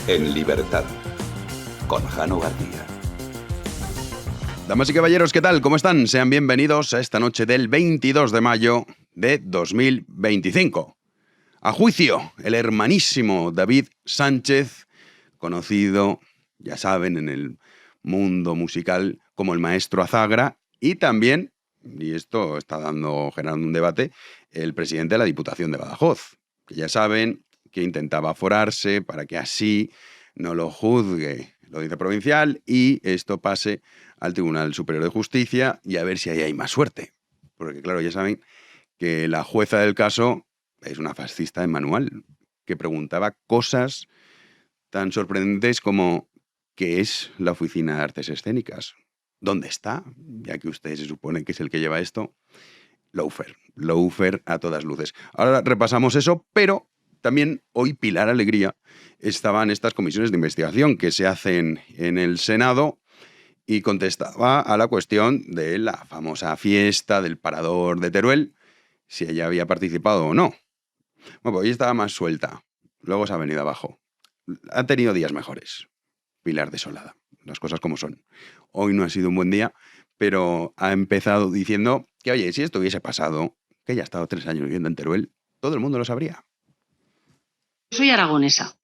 En libertad, con Jano García. Damas y caballeros, ¿qué tal? ¿Cómo están? Sean bienvenidos a esta noche del 22 de mayo de 2025. A juicio, el hermanísimo David Sánchez, conocido, ya saben, en el mundo musical como el maestro Azagra, y también, y esto está generando un debate, el presidente de la Diputación de Badajoz, que ya saben que intentaba aforarse para que así no lo juzgue la Audiencia Provincial y esto pase al Tribunal Superior de Justicia y a ver si ahí hay más suerte. Porque claro, ya saben que la jueza del caso es una fascista de manual, que preguntaba cosas tan sorprendentes como ¿qué es la Oficina de Artes Escénicas? ¿Dónde está? Ya que usted se supone que es el que lleva esto. Lawfare a todas luces. Ahora repasamos eso, pero también hoy Pilar Alegría estaba en estas comisiones de investigación que se hacen en el Senado y contestaba a la cuestión de la famosa fiesta del Parador de Teruel, si ella había participado o no. Bueno, pues hoy estaba más suelta, luego se ha venido abajo. Ha tenido días mejores, Pilar desolada, las cosas como son. Hoy no ha sido un buen día, pero ha empezado diciendo que, oye, si esto hubiese pasado, que ella ha estado 3 años viviendo en Teruel, todo el mundo lo sabría. Soy aragonesa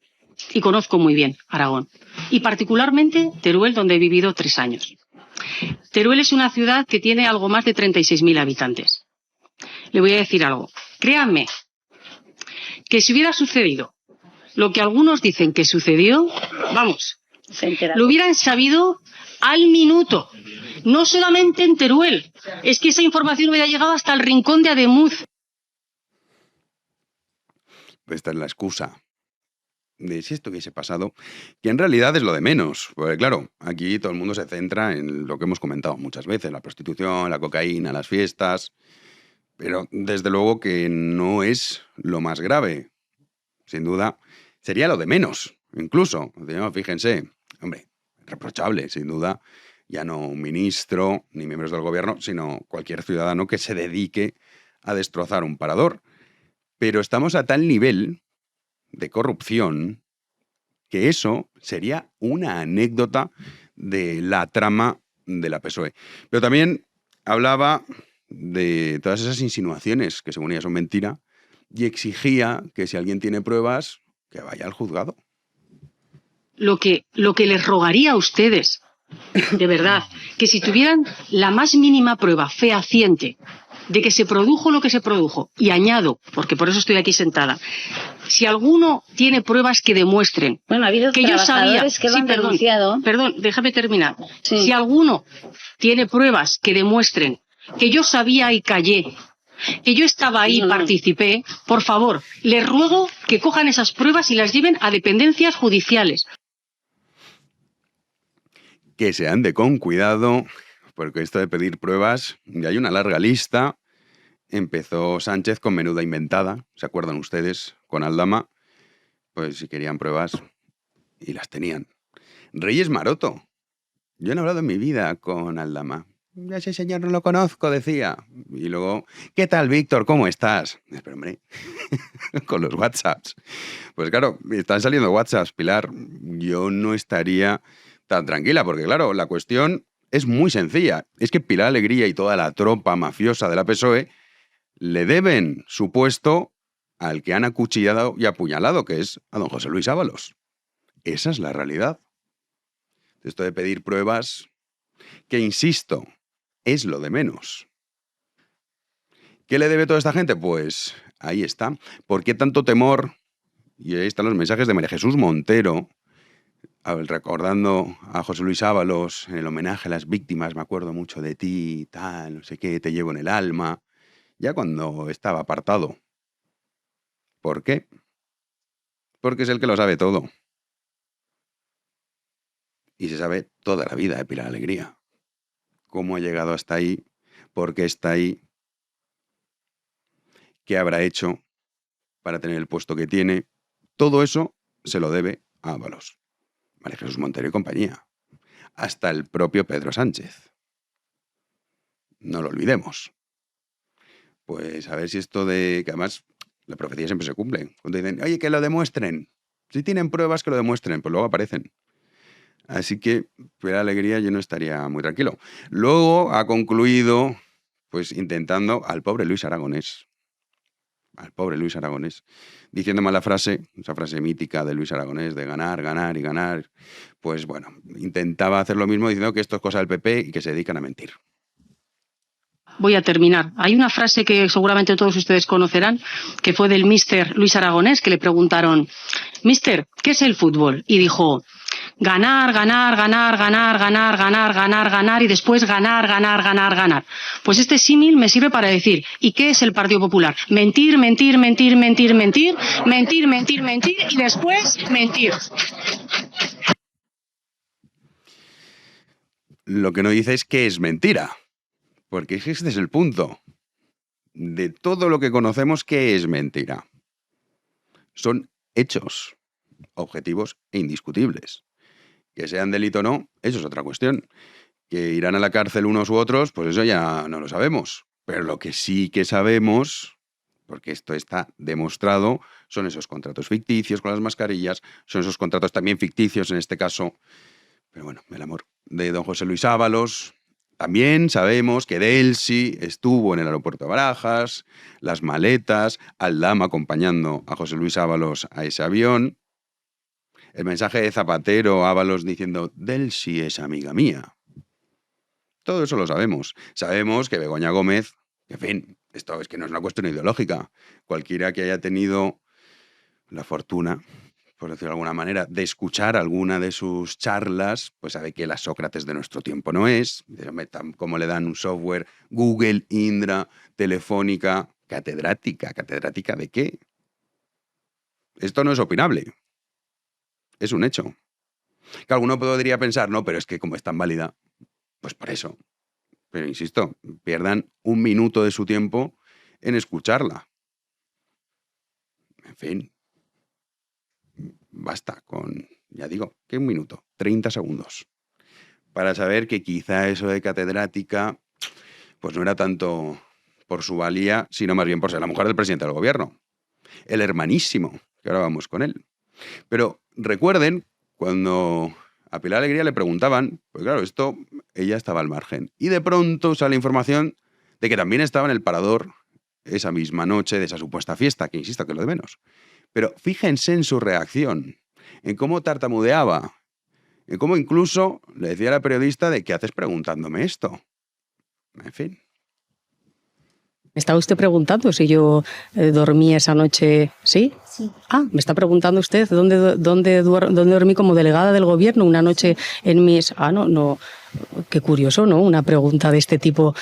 y conozco muy bien Aragón, y particularmente Teruel, donde he vivido 3 años. Teruel es una ciudad que tiene algo más de 36.000 habitantes. Le voy a decir algo. Créanme que si hubiera sucedido lo que algunos dicen que sucedió, vamos, lo hubieran sabido al minuto. No solamente en Teruel, es que esa información hubiera llegado hasta el rincón de Ademuz. Esta es la excusa de si esto hubiese pasado, que en realidad es lo de menos. Porque claro, aquí todo el mundo se centra en lo que hemos comentado muchas veces, la prostitución, la cocaína, las fiestas, pero desde luego que no es lo más grave. Sin duda, sería lo de menos, incluso. Fíjense, hombre, reprochable, sin duda, ya no un ministro ni miembros del gobierno, sino cualquier ciudadano que se dedique a destrozar un parador. Pero estamos a tal nivel de corrupción que eso sería una anécdota de la trama de la PSOE. Pero también hablaba de todas esas insinuaciones que según ella son mentira y exigía que si alguien tiene pruebas, que vaya al juzgado. Lo que les rogaría a ustedes, de verdad, que si tuvieran la más mínima prueba fehaciente de que se produjo lo que se produjo, y añado, porque por eso estoy aquí sentada, si alguno tiene pruebas que demuestren ha habido que yo sabía, que lo han denunciado. Perdón, déjame terminar. Sí. Si alguno tiene pruebas que demuestren que yo sabía y callé, que yo estaba ahí y participé, por favor, les ruego que cojan esas pruebas y las lleven a dependencias judiciales. Que se ande con cuidado, porque esto de pedir pruebas, ya hay una larga lista. Empezó Sánchez con Menuda Inventada, ¿se acuerdan ustedes? Con Aldama, pues si querían pruebas, y las tenían. Reyes Maroto, yo no he hablado en mi vida con Aldama. Ese señor no lo conozco, decía. Y luego, ¿qué tal, Víctor? ¿Cómo estás? Pero hombre, con los WhatsApps. Pues claro, están saliendo WhatsApps, Pilar. Yo no estaría tan tranquila, porque claro, la cuestión es muy sencilla. Es que Pilar Alegría y toda la tropa mafiosa de la PSOE le deben su puesto al que han acuchillado y apuñalado, que es a don José Luis Ábalos. Esa es la realidad. Esto de pedir pruebas, que insisto, es lo de menos. ¿Qué le debe toda esta gente? Pues ahí está. ¿Por qué tanto temor? Y ahí están los mensajes de María Jesús Montero, recordando a José Luis Ábalos en el homenaje a las víctimas, me acuerdo mucho de ti, tal, no sé qué, te llevo en el alma, ya cuando estaba apartado. ¿Por qué? Porque es el que lo sabe todo. Y se sabe toda la vida de Pilar Alegría. Cómo ha llegado hasta ahí, por qué está ahí, qué habrá hecho para tener el puesto que tiene. Todo eso se lo debe a Ábalos, María Jesús Montero y compañía. Hasta el propio Pedro Sánchez. No lo olvidemos. Pues a ver si esto de... que además la profecía siempre se cumple. Cuando dicen, oye, que lo demuestren. Si tienen pruebas que lo demuestren, pues luego aparecen. Así que, Pilar Alegría, yo no estaría muy tranquilo. Luego ha concluido, pues intentando al pobre Luis Aragonés. Al pobre Luis Aragonés. Diciéndome la frase, esa frase mítica de Luis Aragonés, de ganar, ganar y ganar. Pues bueno, intentaba hacer lo mismo diciendo que esto es cosa del PP y que se dedican a mentir. Voy a terminar. Hay una frase que seguramente todos ustedes conocerán, que fue del míster Luis Aragonés, que le preguntaron, míster, ¿qué es el fútbol? Y dijo, ganar, ganar, ganar, ganar, ganar, ganar, ganar, ganar y después ganar, ganar, ganar, ganar. Pues este símil me sirve para decir, ¿y qué es el Partido Popular? Mentir, mentir, mentir, mentir, mentir, mentir, mentir, mentir y después mentir. Lo que no dice es que es mentira. Porque este es el punto. De todo lo que conocemos, ¿qué es mentira? Son hechos objetivos e indiscutibles. Que sean delito o no, eso es otra cuestión. Que irán a la cárcel unos u otros, pues eso ya no lo sabemos. Pero lo que sí que sabemos, porque esto está demostrado, son esos contratos ficticios con las mascarillas, son esos contratos también ficticios en este caso, pero bueno, el amor de don José Luis Ábalos. También sabemos que Delcy estuvo en el aeropuerto de Barajas, las maletas, Aldama acompañando a José Luis Ábalos a ese avión. El mensaje de Zapatero, Ábalos diciendo, Delcy es amiga mía. Todo eso lo sabemos. Sabemos que Begoña Gómez, en fin, esto es que no es una cuestión ideológica. Cualquiera que haya tenido la fortuna, por decirlo de alguna manera, de escuchar alguna de sus charlas, pues sabe que la Sócrates de nuestro tiempo no es. Como le dan un software, Google, Indra, Telefónica, catedrática. ¿Catedrática de qué? Esto no es opinable. Es un hecho. Que alguno podría pensar, no, pero es que como es tan válida, pues por eso. Pero insisto, pierdan un minuto de su tiempo en escucharla. En fin. Basta con, ya digo, que un minuto, 30 segundos, para saber que quizá eso de catedrática pues no era tanto por su valía, sino más bien por ser la mujer del presidente del gobierno. El hermanísimo, que ahora vamos con él. Pero recuerden, cuando a Pilar Alegría le preguntaban, pues claro, esto, ella estaba al margen. Y de pronto sale información de que también estaba en el Parador esa misma noche de esa supuesta fiesta, que insisto que es lo de menos. Pero fíjense en su reacción, en cómo tartamudeaba, en cómo incluso le decía a la periodista de ¿qué haces preguntándome esto? En fin. ¿Me está usted preguntando si yo dormí esa noche? ¿Sí? Sí. Ah, me está preguntando usted dónde dormí como delegada del gobierno una noche en mis... Ah, no. Qué curioso, ¿no? Una pregunta de este tipo,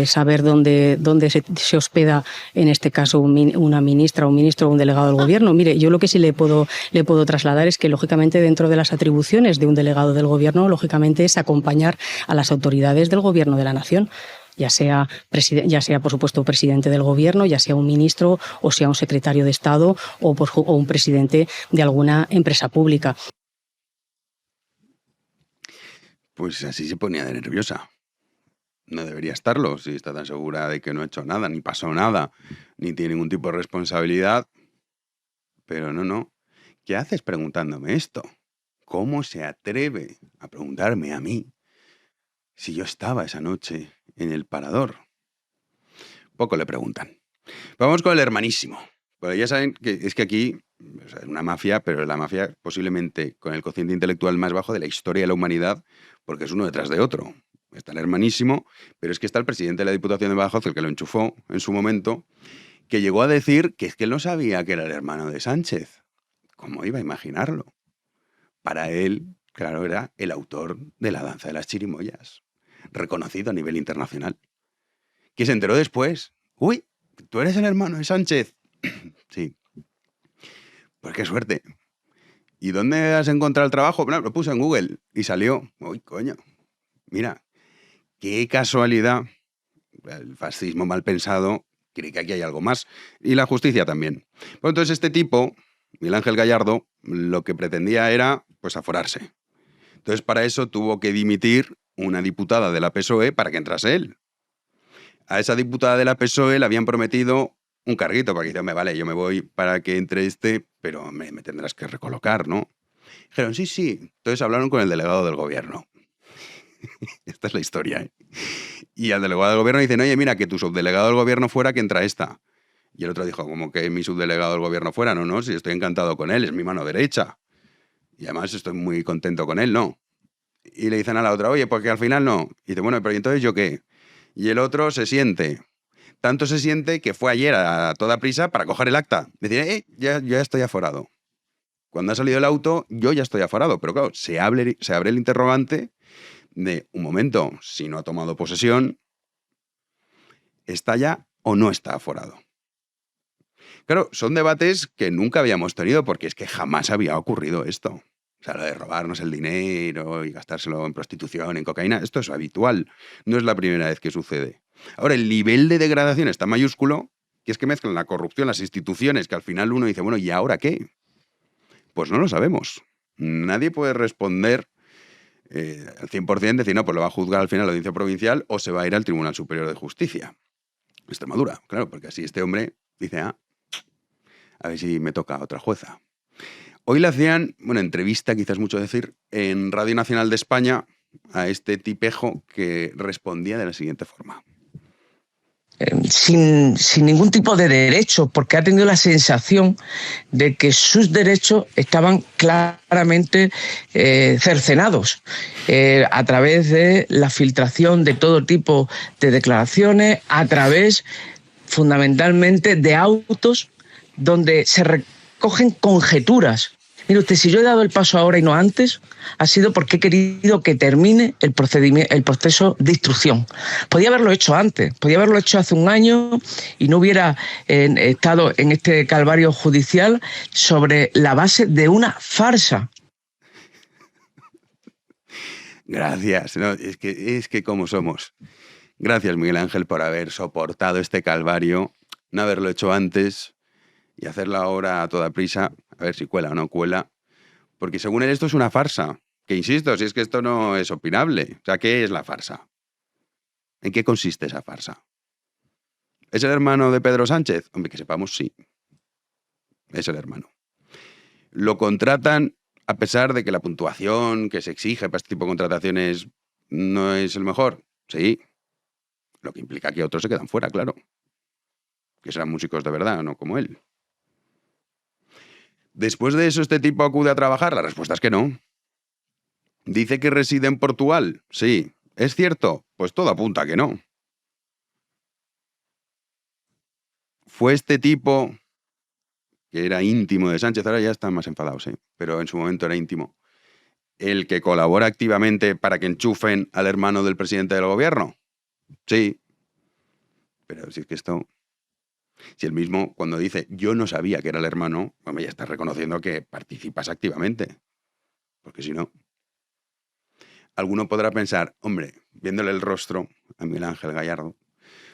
saber dónde se hospeda, en este caso, una ministra, un ministro o un delegado del gobierno. Mire, yo lo que sí le puedo trasladar es que, lógicamente, dentro de las atribuciones de un delegado del gobierno, lógicamente, es acompañar a las autoridades del gobierno de la nación. Ya sea, por supuesto, presidente del gobierno, ya sea un ministro, o sea un secretario de Estado, o un presidente de alguna empresa pública. Pues así se ponía de nerviosa. No debería estarlo, si está tan segura de que no ha hecho nada, ni pasó nada, ni tiene ningún tipo de responsabilidad. Pero no. ¿Qué haces preguntándome esto? ¿Cómo se atreve a preguntarme a mí si yo estaba esa noche en el Parador? Poco le preguntan. Vamos con el hermanísimo. Porque ya saben que es que aquí es una mafia, pero es la mafia posiblemente con el cociente intelectual más bajo de la historia de la humanidad, porque es uno detrás de otro. Está el hermanísimo, pero es que está el presidente de la Diputación de Badajoz, el que lo enchufó en su momento, que llegó a decir que es que él no sabía que era el hermano de Sánchez. ¿Cómo iba a imaginarlo? Para él, claro, era el autor de La danza de las chirimoyas, reconocido a nivel internacional. Que se enteró después. ¡Uy! ¿Tú eres el hermano de Sánchez? Sí. Pues qué suerte. ¿Y dónde has encontrado el trabajo? Bueno, lo puse en Google y salió. ¡Uy, coño! Mira, qué casualidad. El fascismo mal pensado cree que aquí hay algo más. Y la justicia también. Pues entonces este tipo, Miguel Ángel Gallardo, lo que pretendía era, pues, aforarse. Entonces para eso tuvo que dimitir una diputada de la PSOE para que entrase él. A esa diputada de la PSOE le habían prometido un carguito para que dice, vale, yo me voy para que entre este, pero me tendrás que recolocar, ¿no? Dijeron, sí, sí. Entonces hablaron con el delegado del gobierno. Esta es la historia, ¿eh? Y al delegado del gobierno dicen, oye, mira, que tu subdelegado del gobierno fuera, que entra esta. Y el otro dijo, ¿cómo que mi subdelegado del gobierno fuera? No, no, si estoy encantado con él, es mi mano derecha. Y además estoy muy contento con él, ¿no? Y le dicen a la otra, oye, porque al final no. Y dice, bueno, pero ¿y entonces yo qué? Y el otro se siente. Tanto se siente que fue ayer a toda prisa para coger el acta. Decir, ya estoy aforado. Cuando ha salido el auto, yo ya estoy aforado. Pero claro, se abre el interrogante de, un momento, si no ha tomado posesión, ¿está ya o no está aforado? Claro, son debates que nunca habíamos tenido porque es que jamás había ocurrido esto. O sea, lo de robarnos el dinero y gastárselo en prostitución, en cocaína, esto es habitual. No es la primera vez que sucede. Ahora, el nivel de degradación está mayúsculo, que es que mezclan la corrupción, las instituciones, que al final uno dice, bueno, ¿y ahora qué? Pues no lo sabemos. Nadie puede responder al 100%, decir, no, pues lo va a juzgar al final la audiencia provincial o se va a ir al Tribunal Superior de Justicia. Extremadura, claro, porque así este hombre dice, a ver si me toca otra jueza. Hoy le hacían, entrevista, quizás mucho decir, en Radio Nacional de España a este tipejo que respondía de la siguiente forma. Sin ningún tipo de derecho, porque ha tenido la sensación de que sus derechos estaban claramente cercenados a través de la filtración de todo tipo de declaraciones, a través fundamentalmente de autos donde se recogen conjeturas. Mire usted, si yo he dado el paso ahora y no antes, ha sido porque he querido que termine el proceso de instrucción. Podía haberlo hecho antes, podía haberlo hecho hace un año y no hubiera estado en este calvario judicial sobre la base de una farsa. Gracias, no, es que como somos. Gracias, Miguel Ángel, por haber soportado este calvario, no haberlo hecho antes y hacerlo ahora a toda prisa, a ver si cuela o no cuela, porque según él esto es una farsa, que insisto, si es que esto no es opinable. O sea, ¿qué es la farsa? ¿En qué consiste esa farsa? ¿Es el hermano de Pedro Sánchez? Hombre, que sepamos, sí. Es el hermano. Lo contratan a pesar de que la puntuación que se exige para este tipo de contrataciones no es el mejor. Sí. Lo que implica que otros se quedan fuera, claro. Que serán músicos de verdad, no como él. Después de eso, ¿este tipo acude a trabajar? La respuesta es que no. ¿Dice que reside en Portugal? Sí. ¿Es cierto? Pues todo apunta a que no. ¿Fue este tipo, que era íntimo de Sánchez, ahora ya están más enfadados, pero en su momento era íntimo, el que colabora activamente para que enchufen al hermano del presidente del gobierno? Sí. Pero si es que esto... Si él mismo, cuando dice, yo no sabía que era el hermano, ya está reconociendo que participas activamente. Porque si no... Alguno podrá pensar, hombre, viéndole el rostro a Miguel Ángel Gallardo,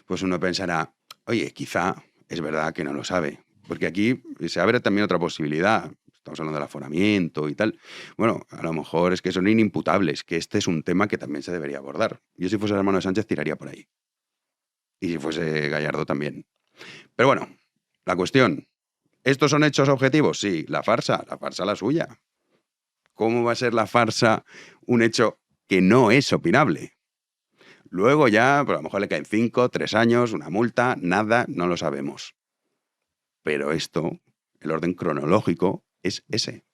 pues uno pensará, oye, quizá es verdad que no lo sabe. Porque aquí se abre también otra posibilidad. Estamos hablando del aforamiento y tal. Bueno, a lo mejor es que son inimputables, que este es un tema que también se debería abordar. Yo si fuese el hermano de Sánchez tiraría por ahí. Y si fuese Gallardo también. Pero bueno, la cuestión, ¿estos son hechos objetivos? Sí, la farsa la suya. ¿Cómo va a ser la farsa un hecho que no es opinable? Luego ya, pues a lo mejor le caen 5, 3 años, una multa, nada, no lo sabemos. Pero esto, el orden cronológico, es ese.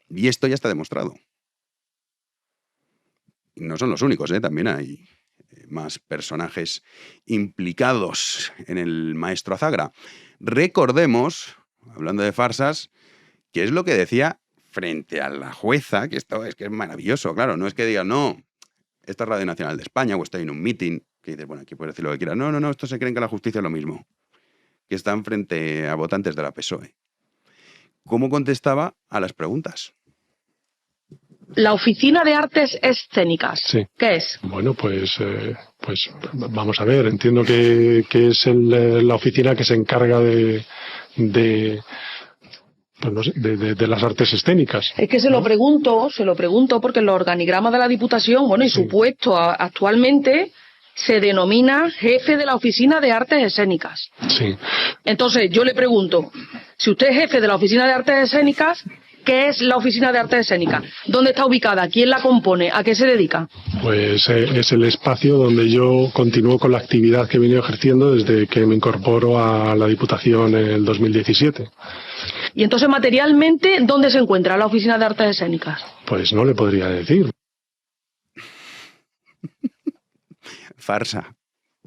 Y esto ya está demostrado. Y no son los únicos, también hay más personajes implicados en el maestro Azagra. Recordemos, hablando de farsas, qué es lo que decía frente a la jueza, que esto es que es maravilloso, claro, no es que digan, no, esta es Radio Nacional de España o estoy en un meeting, que dices, bueno, aquí puedes decir lo que quieras. No, estos se creen que la justicia es lo mismo, que están frente a votantes de la PSOE. ¿Cómo contestaba a las preguntas? La Oficina de Artes Escénicas. Sí. ¿Qué es? Bueno, pues vamos a ver. Entiendo que es la oficina que se encarga de las artes escénicas. Es que se lo pregunto porque en los organigramas de la Diputación, y su puesto actualmente se denomina jefe de la Oficina de Artes Escénicas. Sí. Entonces, yo le pregunto, Si usted es jefe de la Oficina de Artes Escénicas, ¿qué es la Oficina de Artes Escénicas? ¿Dónde está ubicada? ¿Quién la compone? ¿A qué se dedica? Pues es el espacio donde yo continúo con la actividad que he venido ejerciendo desde que me incorporo a la Diputación en el 2017. Y entonces, materialmente, ¿dónde se encuentra la Oficina de Artes Escénicas? Pues no le podría decir. Farsa.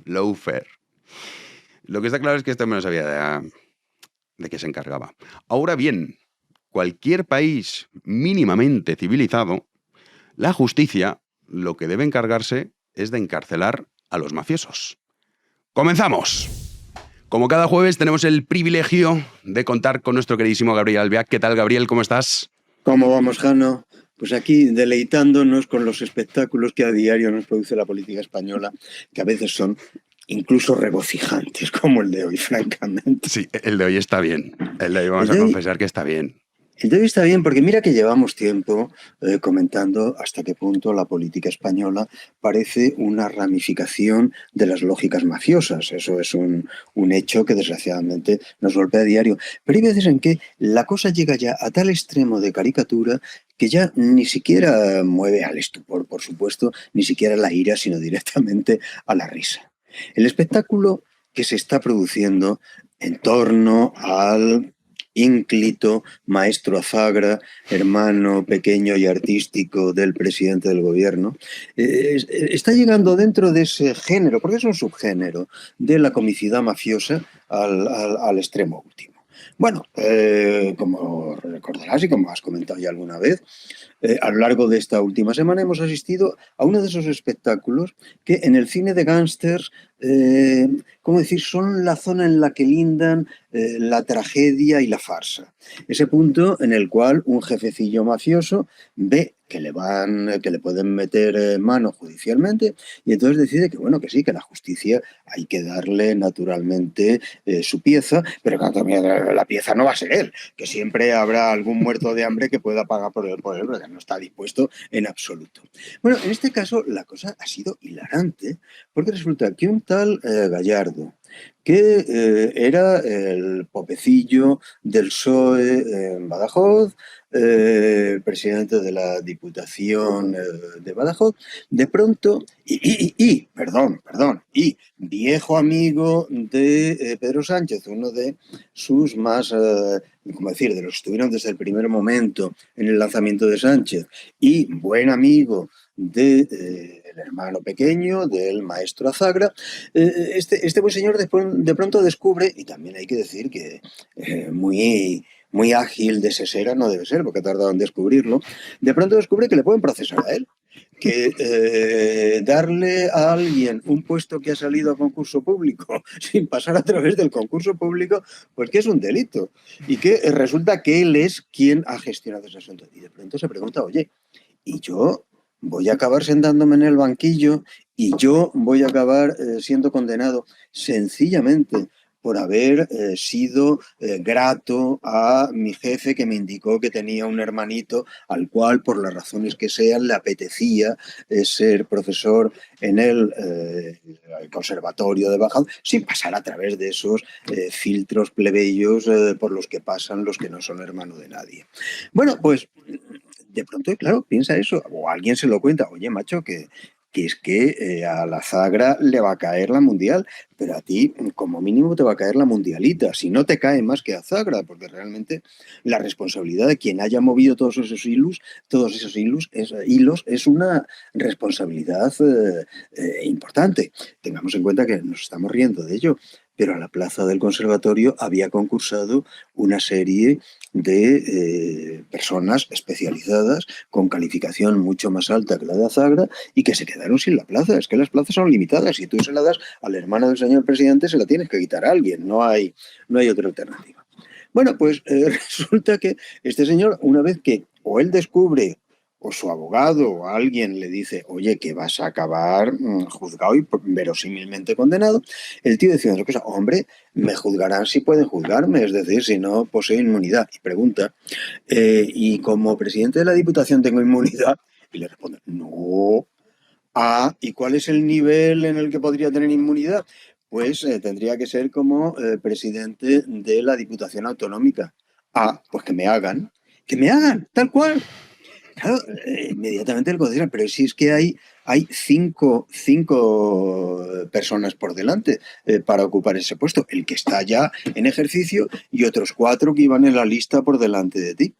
Lawfare. Lo que está claro es que este hombre no sabía de qué se encargaba. Ahora bien, cualquier país mínimamente civilizado, la justicia lo que debe encargarse es de encarcelar a los mafiosos. ¡Comenzamos! Como cada jueves tenemos el privilegio de contar con nuestro queridísimo Gabriel Albiac. ¿Qué tal, Gabriel? ¿Cómo estás? ¿Cómo vamos, Jano? Pues aquí deleitándonos con los espectáculos que a diario nos produce la política española, que a veces son incluso regocijantes, como el de hoy, francamente. Sí, el de hoy está bien. El de hoy vamos a confesar que está bien. El de hoy está bien porque mira que llevamos tiempo comentando hasta qué punto la política española parece una ramificación de las lógicas mafiosas. Eso es un hecho que desgraciadamente nos golpea a diario. Pero hay veces en que la cosa llega ya a tal extremo de caricatura que ya ni siquiera mueve al estupor, por supuesto, ni siquiera a la ira, sino directamente a la risa. El espectáculo que se está produciendo en torno al ínclito maestro Azagra, hermano pequeño y artístico del presidente del gobierno, está llegando dentro de ese género, porque es un subgénero de la comicidad mafiosa al extremo último. Bueno, como recordarás y como has comentado ya alguna vez, a lo largo de esta última semana hemos asistido a uno de esos espectáculos que en el cine de gángsters, ¿cómo decir?, son la zona en la que lindan la tragedia y la farsa. Ese punto en el cual un jefecillo mafioso ve que le pueden meter mano judicialmente y entonces decide que bueno, que sí, que la justicia hay que darle naturalmente su pieza, pero claro, también la pieza no va a ser él, que siempre habrá algún muerto de hambre que pueda pagar por él, porque no está dispuesto en absoluto. Bueno, en este caso la cosa ha sido hilarante, porque resulta que un tal Gallardo, que era el popecillo del PSOE en Badajoz, presidente de la Diputación de Badajoz, de pronto, y viejo amigo de Pedro Sánchez, uno de sus más, ¿cómo decir?, de los que estuvieron desde el primer momento en el lanzamiento de Sánchez, y buen amigo de el hermano pequeño del maestro Azagra, este buen señor de pronto descubre, y también hay que decir que muy ágil de sesera no debe ser, porque ha tardado en descubrirlo, de pronto descubre que le pueden procesar a él, que darle a alguien un puesto que ha salido a concurso público sin pasar a través del concurso público, pues que es un delito, y que resulta que él es quien ha gestionado ese asunto. Y de pronto se pregunta, oye, ¿y yo voy a acabar sentándome en el banquillo y yo voy a acabar siendo condenado sencillamente por haber sido grato a mi jefe que me indicó que tenía un hermanito al cual, por las razones que sean, le apetecía ser profesor en el conservatorio de Badajoz, sin pasar a través de esos filtros plebeyos por los que pasan los que no son hermano de nadie? Bueno, pues de pronto, claro, piensa eso, o alguien se lo cuenta, oye, macho, que es que a la Zagra le va a caer la mundial, pero a ti como mínimo te va a caer la mundialita, si no te cae más que a Zagra, porque realmente la responsabilidad de quien haya movido todos esos hilos es una responsabilidad importante. Tengamos en cuenta que nos estamos riendo de ello, pero a la plaza del conservatorio había concursado una serie de personas especializadas con calificación mucho más alta que la de Azagra y que se quedaron sin la plaza. Es que las plazas son limitadas. Si tú se la das al hermano del señor presidente, se la tienes que quitar a alguien. No hay otra alternativa. Bueno, pues resulta que este señor, una vez que o él descubre o su abogado o alguien le dice, oye, que vas a acabar juzgado y verosímilmente condenado, el tío decía otra cosa, hombre, me juzgarán si pueden juzgarme, es decir, si no poseo inmunidad. Y pregunta, ¿y como presidente de la Diputación tengo inmunidad? Y le responde, no. ¿Y cuál es el nivel en el que podría tener inmunidad? pues tendría que ser como presidente de la Diputación Autonómica. Pues que me hagan, tal cual. Claro, inmediatamente el considera, pero si es que hay cinco personas por delante para ocupar ese puesto, el que está ya en ejercicio y otros 4 que iban en la lista por delante de ti.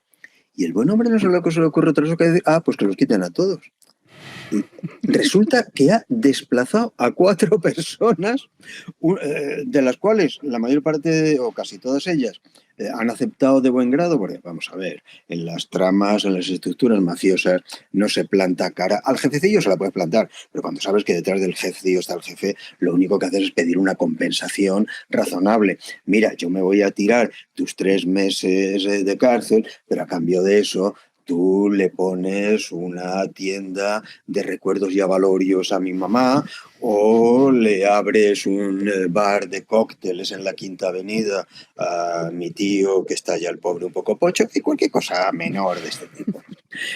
Y el buen hombre no se le ocurre otra cosa que decir, pues que los quiten a todos. Y resulta que ha desplazado a 4 personas, de las cuales la mayor parte, o casi todas ellas, han aceptado de buen grado, porque vamos a ver, en las tramas, en las estructuras mafiosas, no se planta cara. Al jefecillo se la puedes plantar, pero cuando sabes que detrás del jefecillo está el jefe, lo único que haces es pedir una compensación razonable. Mira, yo me voy a tirar tus 3 meses de cárcel, pero a cambio de eso tú le pones una tienda de recuerdos y avalorios a mi mamá, o le abres un bar de cócteles en la Quinta Avenida a mi tío, que está ya el pobre un poco pocho, y cualquier cosa menor de este tipo.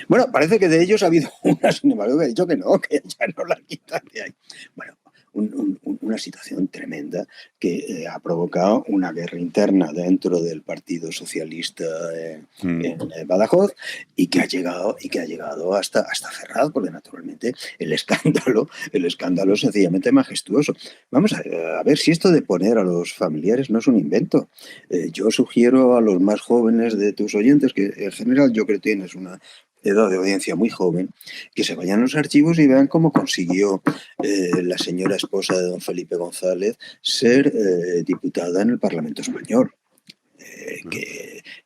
Bueno, parece que de ellos ha habido una, sin embargo, que ha dicho que ya no la quitan de ahí. Bueno, una situación tremenda que ha provocado una guerra interna dentro del Partido Socialista en Badajoz, y que ha llegado hasta Ferraz, porque naturalmente el escándalo es sencillamente majestuoso. Vamos a ver si esto de poner a los familiares no es un invento. Yo sugiero a los más jóvenes de tus oyentes, que en general yo creo que tienes una edad de audiencia muy joven, que se vayan a los archivos y vean cómo consiguió la señora esposa de don Felipe González ser diputada en el Parlamento Español.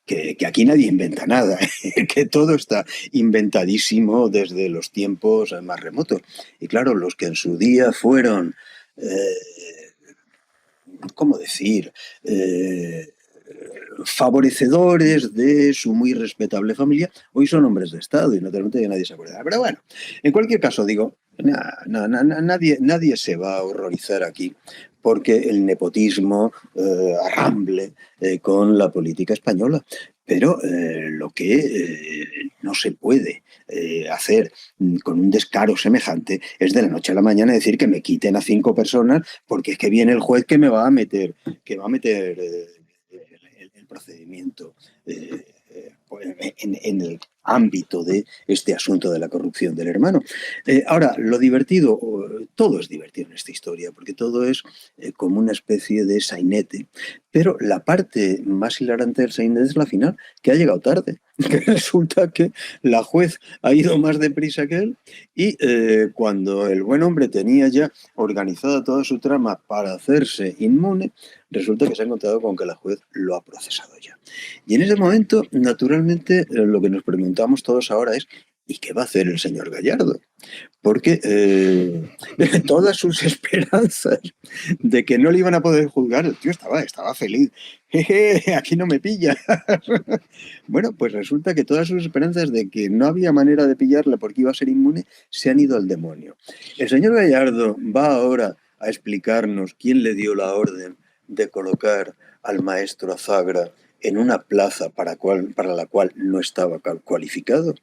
Que aquí nadie inventa nada, que todo está inventadísimo desde los tiempos más remotos. Y claro, los que en su día fueron, ¿cómo decir?, favorecedores de su muy respetable familia, hoy son hombres de Estado y naturalmente ya nadie se acuerda. Pero bueno, en cualquier caso digo, nadie se va a horrorizar aquí porque el nepotismo arramble con la política española. Pero lo que no se puede hacer con un descaro semejante es de la noche a la mañana decir que me quiten a 5 personas porque es que viene el juez que me va a meter, el procedimiento en el ámbito de este asunto de la corrupción del hermano. Ahora, lo divertido, todo es divertido en esta historia, porque todo es como una especie de sainete, pero la parte más hilarante del sainete es la final, que ha llegado tarde, que resulta que la juez ha ido más deprisa que él, y cuando el buen hombre tenía ya organizada toda su trama para hacerse inmune, resulta que se ha encontrado con que la juez lo ha procesado ya. Y en ese momento, naturalmente, lo que nos preguntamos todos ahora es ¿y qué va a hacer el señor Gallardo? Porque todas sus esperanzas de que no le iban a poder juzgar, el tío estaba feliz. Jeje, aquí no me pilla. Bueno, pues resulta que todas sus esperanzas de que no había manera de pillarle porque iba a ser inmune se han ido al demonio. El señor Gallardo va ahora a explicarnos quién le dio la orden de colocar al maestro Azagra en una plaza para la cual no estaba cualificado.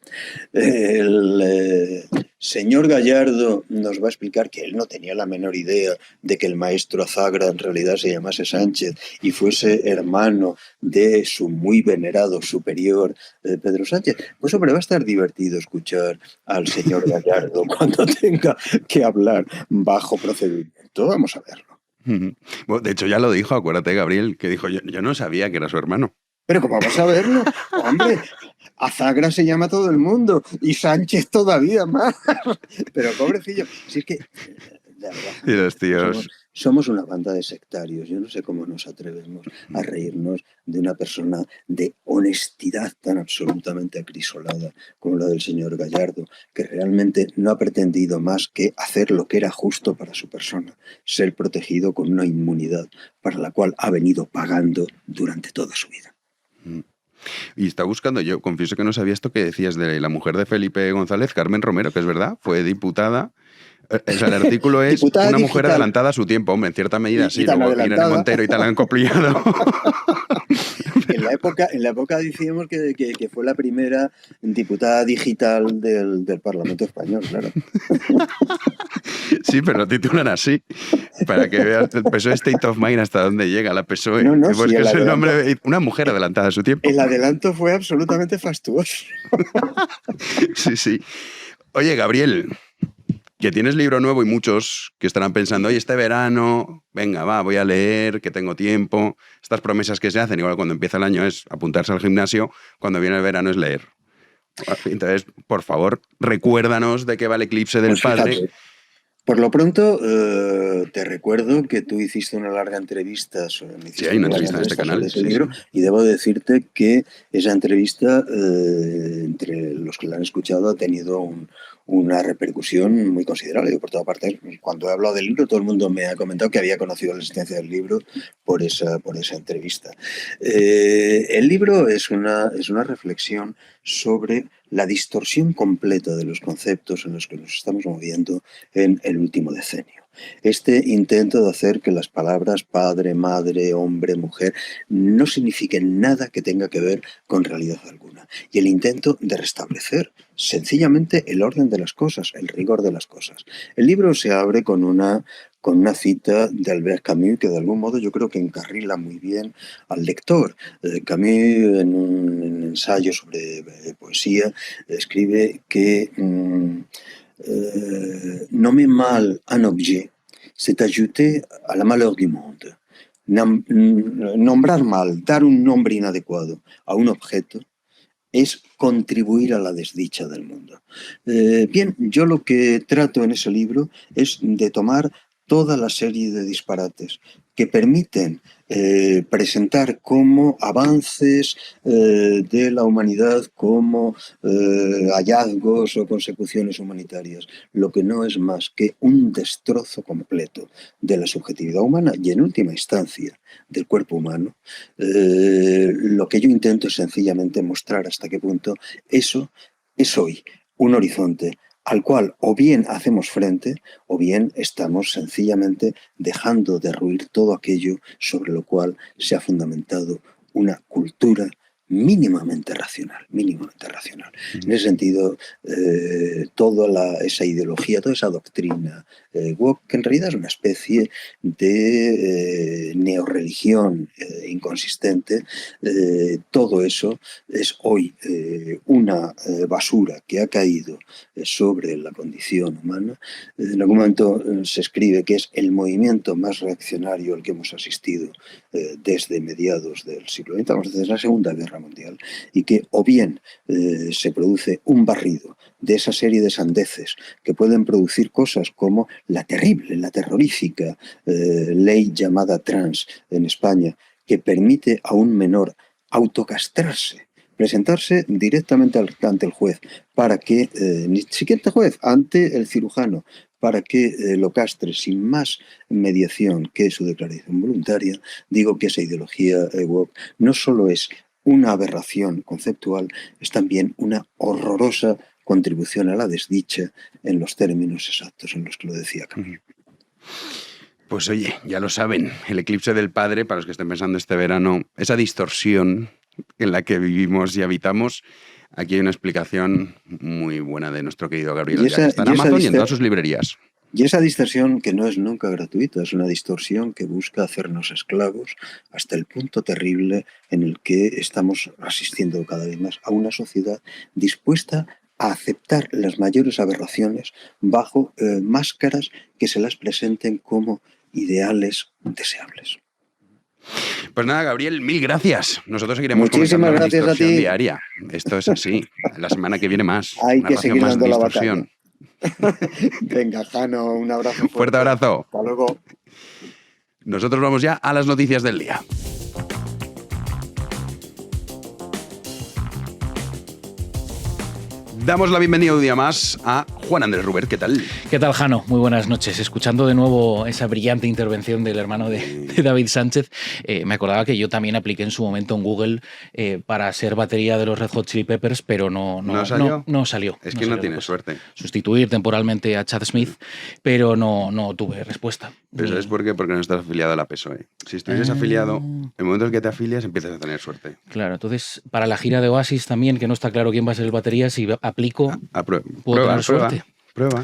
El señor Gallardo nos va a explicar que él no tenía la menor idea de que el maestro Azagra en realidad se llamase Sánchez y fuese hermano de su muy venerado superior Pedro Sánchez. Pues hombre, va a estar divertido escuchar al señor Gallardo cuando tenga que hablar bajo procedimiento. Vamos a verlo. Bueno, de hecho, ya lo dijo, acuérdate, Gabriel, que dijo, yo no sabía que era su hermano. Pero ¿cómo vas a verlo? Hombre, Azagra se llama todo el mundo y Sánchez todavía más. Pero pobrecillo, si es que, de verdad, y los tíos... somos una banda de sectarios. Yo no sé cómo nos atrevemos a reírnos de una persona de honestidad tan absolutamente acrisolada como la del señor Gallardo, que realmente no ha pretendido más que hacer lo que era justo para su persona, ser protegido con una inmunidad para la cual ha venido pagando durante toda su vida. Y está buscando, yo confieso que no sabía esto que decías de la mujer de Felipe González, Carmen Romero, que es verdad, fue diputada. O sea, el artículo es una mujer adelantada a su tiempo, hombre, en cierta medida sí, luego Irene Montero y tal han copiado. en la época decíamos que fue la primera diputada digital del Parlamento español, claro. Sí, pero lo titulan así, para que veas el PSOE State of Mind hasta dónde llega la PSOE. No, Pues sí, que es el nombre, una mujer adelantada a su tiempo. El adelanto fue absolutamente fastuoso. Sí, sí. Oye, Gabriel, que tienes libro nuevo y muchos que estarán pensando, oye, este verano, venga, voy a leer, que tengo tiempo. Estas promesas que se hacen, igual cuando empieza el año es apuntarse al gimnasio, cuando viene el verano es leer. Entonces, por favor, recuérdanos de qué va el Eclipse del Padre. Fíjate, por lo pronto, te recuerdo que tú hiciste una larga entrevista sobre hay una entrevista en este canal, ese libro, y debo decirte que esa entrevista, entre los que la han escuchado, ha tenido una repercusión muy considerable. Por toda parte, cuando he hablado del libro, todo el mundo me ha comentado que había conocido la existencia del libro por esa entrevista. El libro es una reflexión sobre la distorsión completa de los conceptos en los que nos estamos moviendo en el último decenio. Este intento de hacer que las palabras padre, madre, hombre, mujer no signifiquen nada que tenga que ver con realidad alguna. Y el intento de restablecer sencillamente el orden de las cosas, el rigor de las cosas. El libro se abre con una cita de Albert Camus que de algún modo yo creo que encarrila muy bien al lector. Camus, en un ensayo sobre poesía, escribe que nommer mal un objet, c'est ajouter à la malheur du monde. Nombrar mal, dar un nombre inadecuado a un objeto, es contribuir a la desdicha del mundo. Bien, yo lo que trato en ese libro es de tomar toda la serie de disparates que permiten presentar como avances de la humanidad, como hallazgos o consecuciones humanitarias, lo que no es más que un destrozo completo de la subjetividad humana y, en última instancia, del cuerpo humano. Lo que yo intento es sencillamente mostrar hasta qué punto eso es hoy un horizonte al cual o bien hacemos frente o bien estamos sencillamente dejando derruir todo aquello sobre lo cual se ha fundamentado una cultura mínimamente racional. En ese sentido, toda esa ideología, toda esa doctrina woke, que en realidad es una especie de neorreligión inconsistente, todo eso es hoy una basura que ha caído sobre la condición humana. En algún momento se escribe que es el movimiento más reaccionario al que hemos asistido desde mediados del siglo XX, desde la Segunda Guerra Mundial, y que o bien se produce un barrido de esa serie de sandeces que pueden producir cosas como la terrible, la terrorífica ley llamada trans en España, que permite a un menor autocastrarse, presentarse directamente ante el juez para que, ni siquiera ante el juez, ante el cirujano, para que lo castre sin más mediación que su declaración voluntaria. Digo que esa ideología woke no solo es una aberración conceptual, es también una horrorosa contribución a la desdicha en los términos exactos en los que lo decía Camus. Pues oye, ya lo saben, el Eclipse del Padre, para los que estén pensando este verano, esa distorsión en la que vivimos y habitamos, aquí hay una explicación muy buena de nuestro querido Gabriel, que está en Amazon y en todas sus librerías. Y esa distorsión, que no es nunca gratuita, es una distorsión que busca hacernos esclavos hasta el punto terrible en el que estamos asistiendo cada vez más a una sociedad dispuesta a aceptar las mayores aberraciones bajo máscaras que se las presenten como ideales deseables. Pues nada, Gabriel, mil gracias. Nosotros seguiremos Muchísimas gracias la distorsión a ti. diaria. Esto es así. La semana que viene más. Hay que seguir dando la distorsión. batalla. Venga, Jano, un abrazo. Fuerte abrazo. Hasta luego. Nosotros vamos ya a las noticias del día. Damos la bienvenida un día más a Juan Andrés Rubert, ¿qué tal? ¿Qué tal, Jano? Muy buenas noches. Escuchando de nuevo esa brillante intervención del hermano de David Sánchez, me acordaba que yo también apliqué en su momento en Google para ser batería de los Red Hot Chili Peppers, pero no salió. Es que no tienes suerte. Sustituir temporalmente a Chad Smith, pero no tuve respuesta. ¿Pero sabes por qué? Porque no estás afiliado a la PSOE. Si estuvieses afiliado, en el momento en que te afilias empiezas a tener suerte. Claro, entonces para la gira de Oasis también, que no está claro quién va a ser el batería, si aplico, puedo tener suerte. Prueba.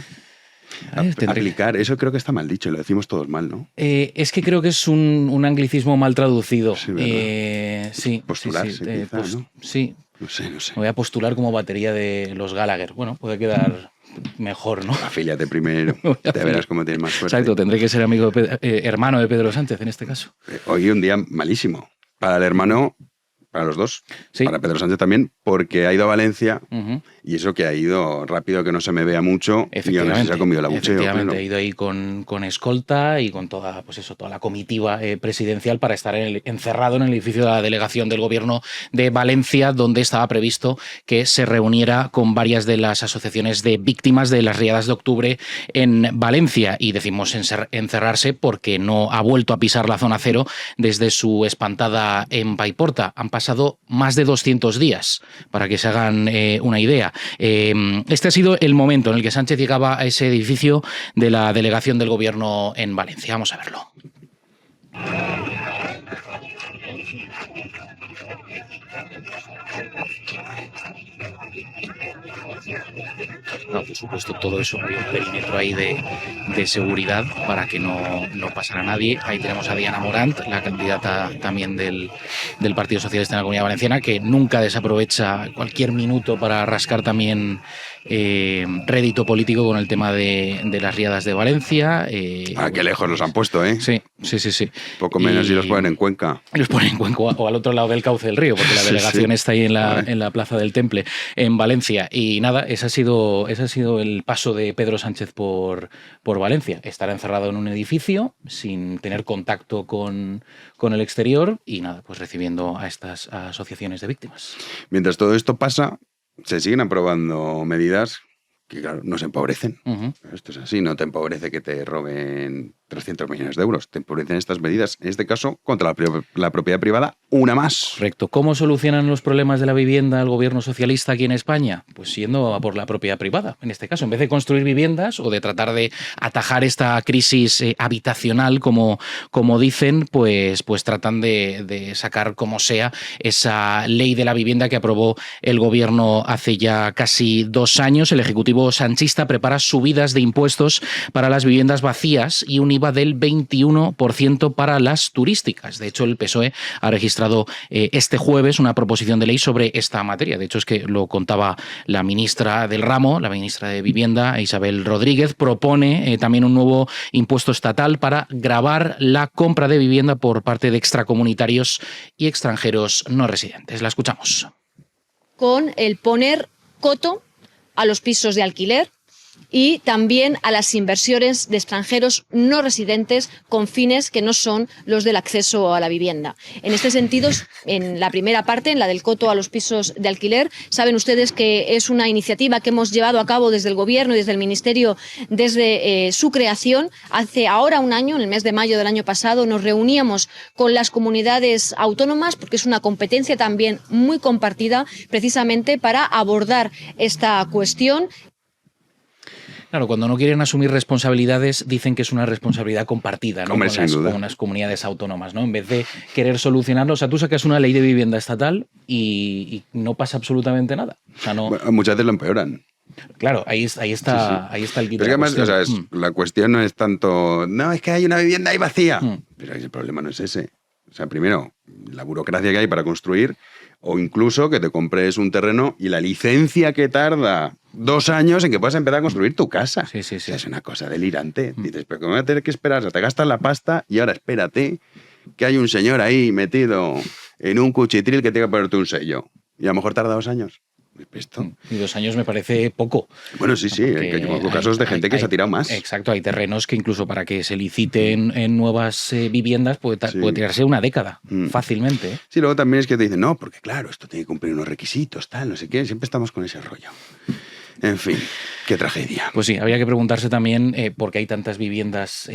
Aplicar, eso creo que está mal dicho, lo decimos todos mal, ¿no? Es que creo que es un anglicismo mal traducido. Sí, postularse, quizá, ¿no? Sí. No sé. Voy a postular como batería de los Gallagher. Bueno, puede quedar mejor, ¿no? Afíliate primero, te verás cómo tienes más suerte. Exacto, tendré que ser hermano de Pedro Sánchez en este caso. Hoy un día malísimo. Para el hermano, para los dos, para Pedro Sánchez también, porque ha ido a Valencia y eso que ha ido rápido, que no se me vea mucho, y aún así se ha comido el abucheo. Efectivamente, he ido ahí con escolta y con toda la comitiva presidencial para estar encerrado en el edificio de la delegación del Gobierno de Valencia, donde estaba previsto que se reuniera con varias de las asociaciones de víctimas de las riadas de octubre en Valencia. Y decimos encerrarse porque no ha vuelto a pisar la zona cero desde su espantada en Paiporta. Han pasado más de 200 días, para que se hagan una idea. Este ha sido el momento en el que Sánchez llegaba a ese edificio de la delegación del Gobierno en Valencia. Vamos a verlo. No, por supuesto, todo eso, hay un perímetro ahí de seguridad para que no pasara nadie. Ahí tenemos a Diana Morant, la candidata también del Partido Socialista en la Comunidad Valenciana, que nunca desaprovecha cualquier minuto para rascar también rédito político con el tema de las riadas de Valencia. Qué lejos los han puesto, ¿eh? Sí. Poco menos y los ponen en Cuenca. Los ponen en Cuenca o al otro lado del cauce del río, porque la delegación está ahí en la Plaza del Temple, en Valencia. Y nada, ese ha sido el paso de Pedro Sánchez por Valencia. Estar encerrado en un edificio sin tener contacto con el exterior y nada, pues recibiendo a estas asociaciones de víctimas. Mientras todo esto pasa, se siguen aprobando medidas que, claro, nos empobrecen. Esto es así, no te empobrece que te roben 300 millones de euros. Te empobrecen estas medidas, en este caso, contra la propiedad privada, una más. Correcto. ¿Cómo solucionan los problemas de la vivienda el gobierno socialista aquí en España? Pues yendo a por la propiedad privada. En este caso, en vez de construir viviendas o de tratar de atajar esta crisis habitacional, como dicen, pues tratan de sacar como sea esa ley de la vivienda que aprobó el gobierno hace ya casi 2 años. El Ejecutivo sanchista prepara subidas de impuestos para las viviendas vacías y un IVA del 21% para las turísticas. De hecho, el PSOE ha registrado este jueves una proposición de ley sobre esta materia. De hecho, es que lo contaba la ministra del ramo, la ministra de Vivienda, Isabel Rodríguez, propone también un nuevo impuesto estatal para gravar la compra de vivienda por parte de extracomunitarios y extranjeros no residentes. La escuchamos. Con el poner coto a los pisos de alquiler y también a las inversiones de extranjeros no residentes con fines que no son los del acceso a la vivienda. En este sentido, en la primera parte, en la del coto a los pisos de alquiler, saben ustedes que es una iniciativa que hemos llevado a cabo desde el Gobierno y desde el Ministerio desde su creación. Hace ahora un año, en el mes de mayo del año pasado, nos reuníamos con las comunidades autónomas porque es una competencia también muy compartida precisamente para abordar esta cuestión. Claro, cuando no quieren asumir responsabilidades dicen que es una responsabilidad compartida, ¿no? Con las comunidades autónomas, ¿no? En vez de querer solucionarlo, o sea, tú sacas una ley de vivienda estatal y no pasa absolutamente nada. O sea, no... Bueno, muchas veces lo empeoran. Claro, ahí está el quid. Pero además, o sea, la cuestión no es tanto, no, es que hay una vivienda ahí vacía. Pero el problema no es ese. O sea, primero, la burocracia que hay para construir, o incluso que te compres un terreno y la licencia que tarda 2 años en que puedas empezar a construir tu casa. Sí. O sea, es una cosa delirante. Dices, pero ¿cómo voy a tener que esperar? O sea, te gastas la pasta y ahora espérate que hay un señor ahí metido en un cuchitril que tenga que ponerte un sello. Y a lo mejor tarda 2 años. ¿Esto? Y 2 años me parece poco. Bueno, sí, que yo conozco casos de gente que se ha tirado más. Exacto, hay terrenos que incluso para que se liciten en nuevas viviendas puede tirarse una década, fácilmente. Sí, luego también es que te dicen, no, porque claro, esto tiene que cumplir unos requisitos, tal, no sé qué, siempre estamos con ese rollo. En fin, qué tragedia. Pues sí, habría que preguntarse también por qué hay tantas viviendas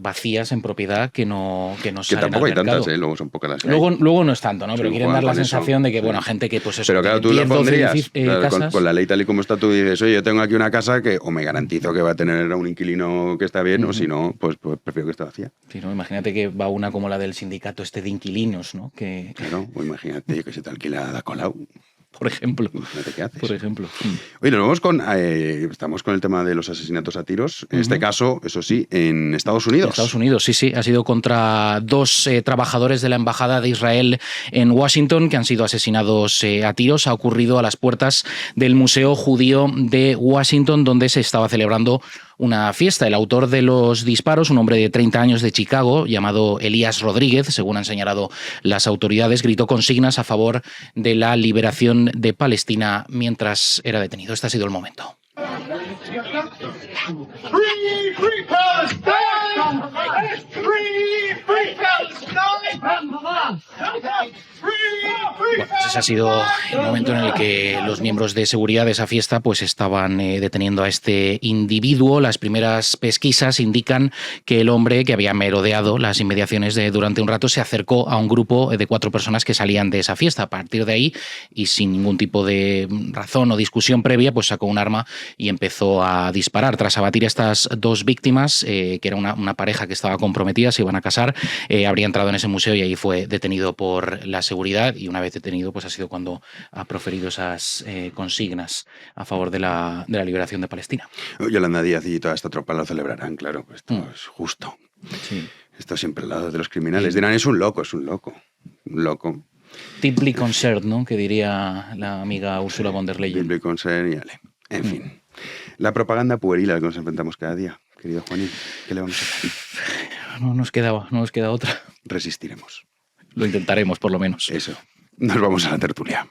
vacías en propiedad que no salen tampoco al hay mercado. tantas, luego son pocas las que hay. Luego no es tanto, ¿no? Pero Sí, quieren dar la con eso, sensación de que, sí. bueno, gente que pues eso, Pero claro, tú tiene lo 10, 12 pondrías claro, casas. con la ley tal y como está, tú dices, oye, yo tengo aquí una casa que o me garantizo que va a tener a un inquilino que está bien, o si no, pues prefiero que esté vacía. Sí, ¿no? Imagínate que va una como la del sindicato de inquilinos, ¿no? Que, Claro, o imagínate que se te alquila la Colau. por ejemplo. Imagínate qué haces. Por ejemplo. Oye, nos vamos estamos con el tema de los asesinatos a tiros. En este caso, eso sí, en Estados Unidos. En Estados Unidos, sí. Ha sido contra 2 trabajadores de la Embajada de Israel en Washington que han sido asesinados a tiros. Ha ocurrido a las puertas del Museo Judío de Washington, donde se estaba celebrando una fiesta. El autor de los disparos, un hombre de 30 años de Chicago, llamado Elías Rodríguez, según han señalado las autoridades, gritó consignas a favor de la liberación de Palestina mientras era detenido. Este ha sido el momento. Bueno, pues ese ha sido el momento en el que los miembros de seguridad de esa fiesta pues estaban deteniendo a este individuo. Las primeras pesquisas indican que el hombre que había merodeado las inmediaciones durante un rato se acercó a un grupo de 4 personas que salían de esa fiesta. A partir de ahí, y sin ningún tipo de razón o discusión previa, pues sacó un arma y empezó a disparar. Tras abatir a estas 2 víctimas, que era una pareja que estaba comprometida, se iban a casar, habría entrado en ese museo y ahí fue detenido por la seguridad, y una vez detenido pues ha sido cuando ha proferido esas consignas a favor de la liberación de Palestina. Yolanda Díaz y toda esta tropa lo celebrarán, claro, esto es justo. Sí. Esto siempre al lado de los criminales. Dirán, es un loco. Un loco. Deeply concerned, ¿no? Que diría la amiga Ursula von der Leyen. Deeply concerned y ale. En fin. La propaganda pueril a la que nos enfrentamos cada día, querido Juanín, ¿qué le vamos a hacer? No nos queda otra. Resistiremos. Lo intentaremos, por lo menos. Eso. Nos vamos a la tertulia.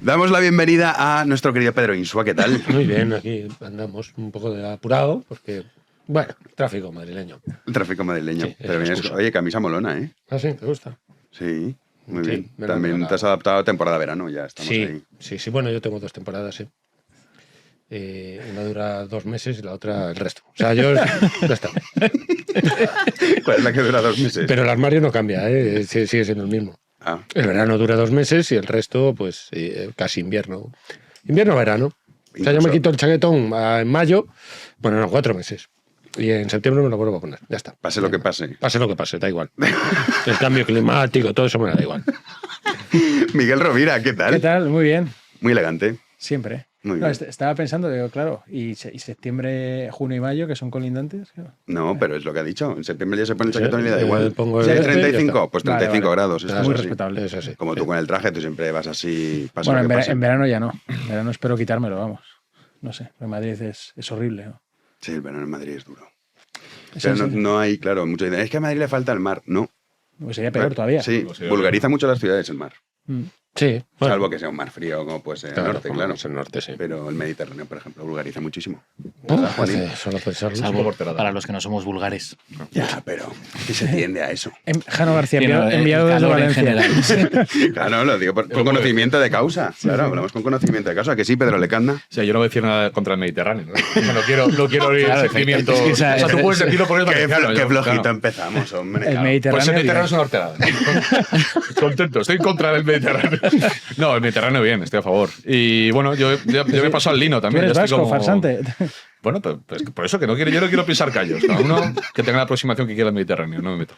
Damos la bienvenida a nuestro querido Pedro Insua, ¿qué tal? Muy bien, aquí andamos un poco de apurado porque, bueno, tráfico madrileño. El tráfico madrileño. Sí, Pero vienes, excusa. oye, camisa molona, ¿eh? Ah, sí, ¿te gusta? Sí, muy Sí, bien. verano, También verano. te has adaptado a temporada verano, ya estamos ahí. Sí, bueno, yo tengo 2 temporadas, sí. Una dura 2 meses y la otra el resto. O sea, yo ya está. ¿Cuál es la que dura 2 meses? Pero el armario no cambia, ¿eh? Sigue siendo el mismo. Ah. El verano dura 2 meses y el resto, pues, casi invierno. Invierno-verano. O sea, yo me quito el chaquetón en mayo, bueno, no, 4 meses. Y en septiembre me lo vuelvo a poner. Ya está. Pase lo que pase. Pase lo que pase, da igual. El cambio climático, todo eso me da igual. Miguel Rovira, ¿qué tal? ¿Qué tal? Muy bien. Muy elegante. Siempre. Muy No, bien. estaba pensando, digo, claro, y septiembre, junio y mayo, que son colindantes. Claro. No, pero es lo que ha dicho. En septiembre ya se pone el chaquetón y le da Yo igual. pongo Si el hay este y ya 35, está. pues 35 Vale. grados. esto Muy es así. respetable. Es así. Como tú con el traje, tú siempre vas así. Pasa Bueno, lo que pase. en verano ya no. En verano espero quitármelo, vamos. No sé, en Madrid es horrible, ¿no? Sí, el verano en Madrid es duro. Eso Pero sí. no hay, claro, muchos dicen, es que a Madrid le falta el mar. No. Pues sería peor todavía. Sí, vulgariza mucho las ciudades el mar. Mm. Sí. Bueno, Salvo que sea un mar frío, como puede ser el norte, como claro. es el norte, sí. Pero el Mediterráneo, por ejemplo, vulgariza muchísimo. Solo pensarlo. Salvo para los que no somos vulgares. Ya, pero que se tiende a eso. Jano García, Sí, no, enviado el desde calor en Valencia. Claro, lo digo con conocimiento de causa. Claro, hablamos con conocimiento de causa. Que sí, Pedro Lecanda. O sea, yo no voy a decir nada contra el Mediterráneo, ¿no? No quiero oír Claro, sentimientos. es que O sea, tú puedes decirlo porque es Qué, valenciano. qué yo, flojito claro. empezamos, hombre. El claro. Mediterráneo. Pues el Mediterráneo es bien. una horterada. Contento, estoy contra el Mediterráneo. No, el Mediterráneo bien, estoy a favor. Y bueno, yo me paso al lino Tú también. eres ya estoy vasco, como- farsante. Bueno, pues por eso que yo no quiero pisar callos. Cada uno que tenga la aproximación que quiera al Mediterráneo, no me meto.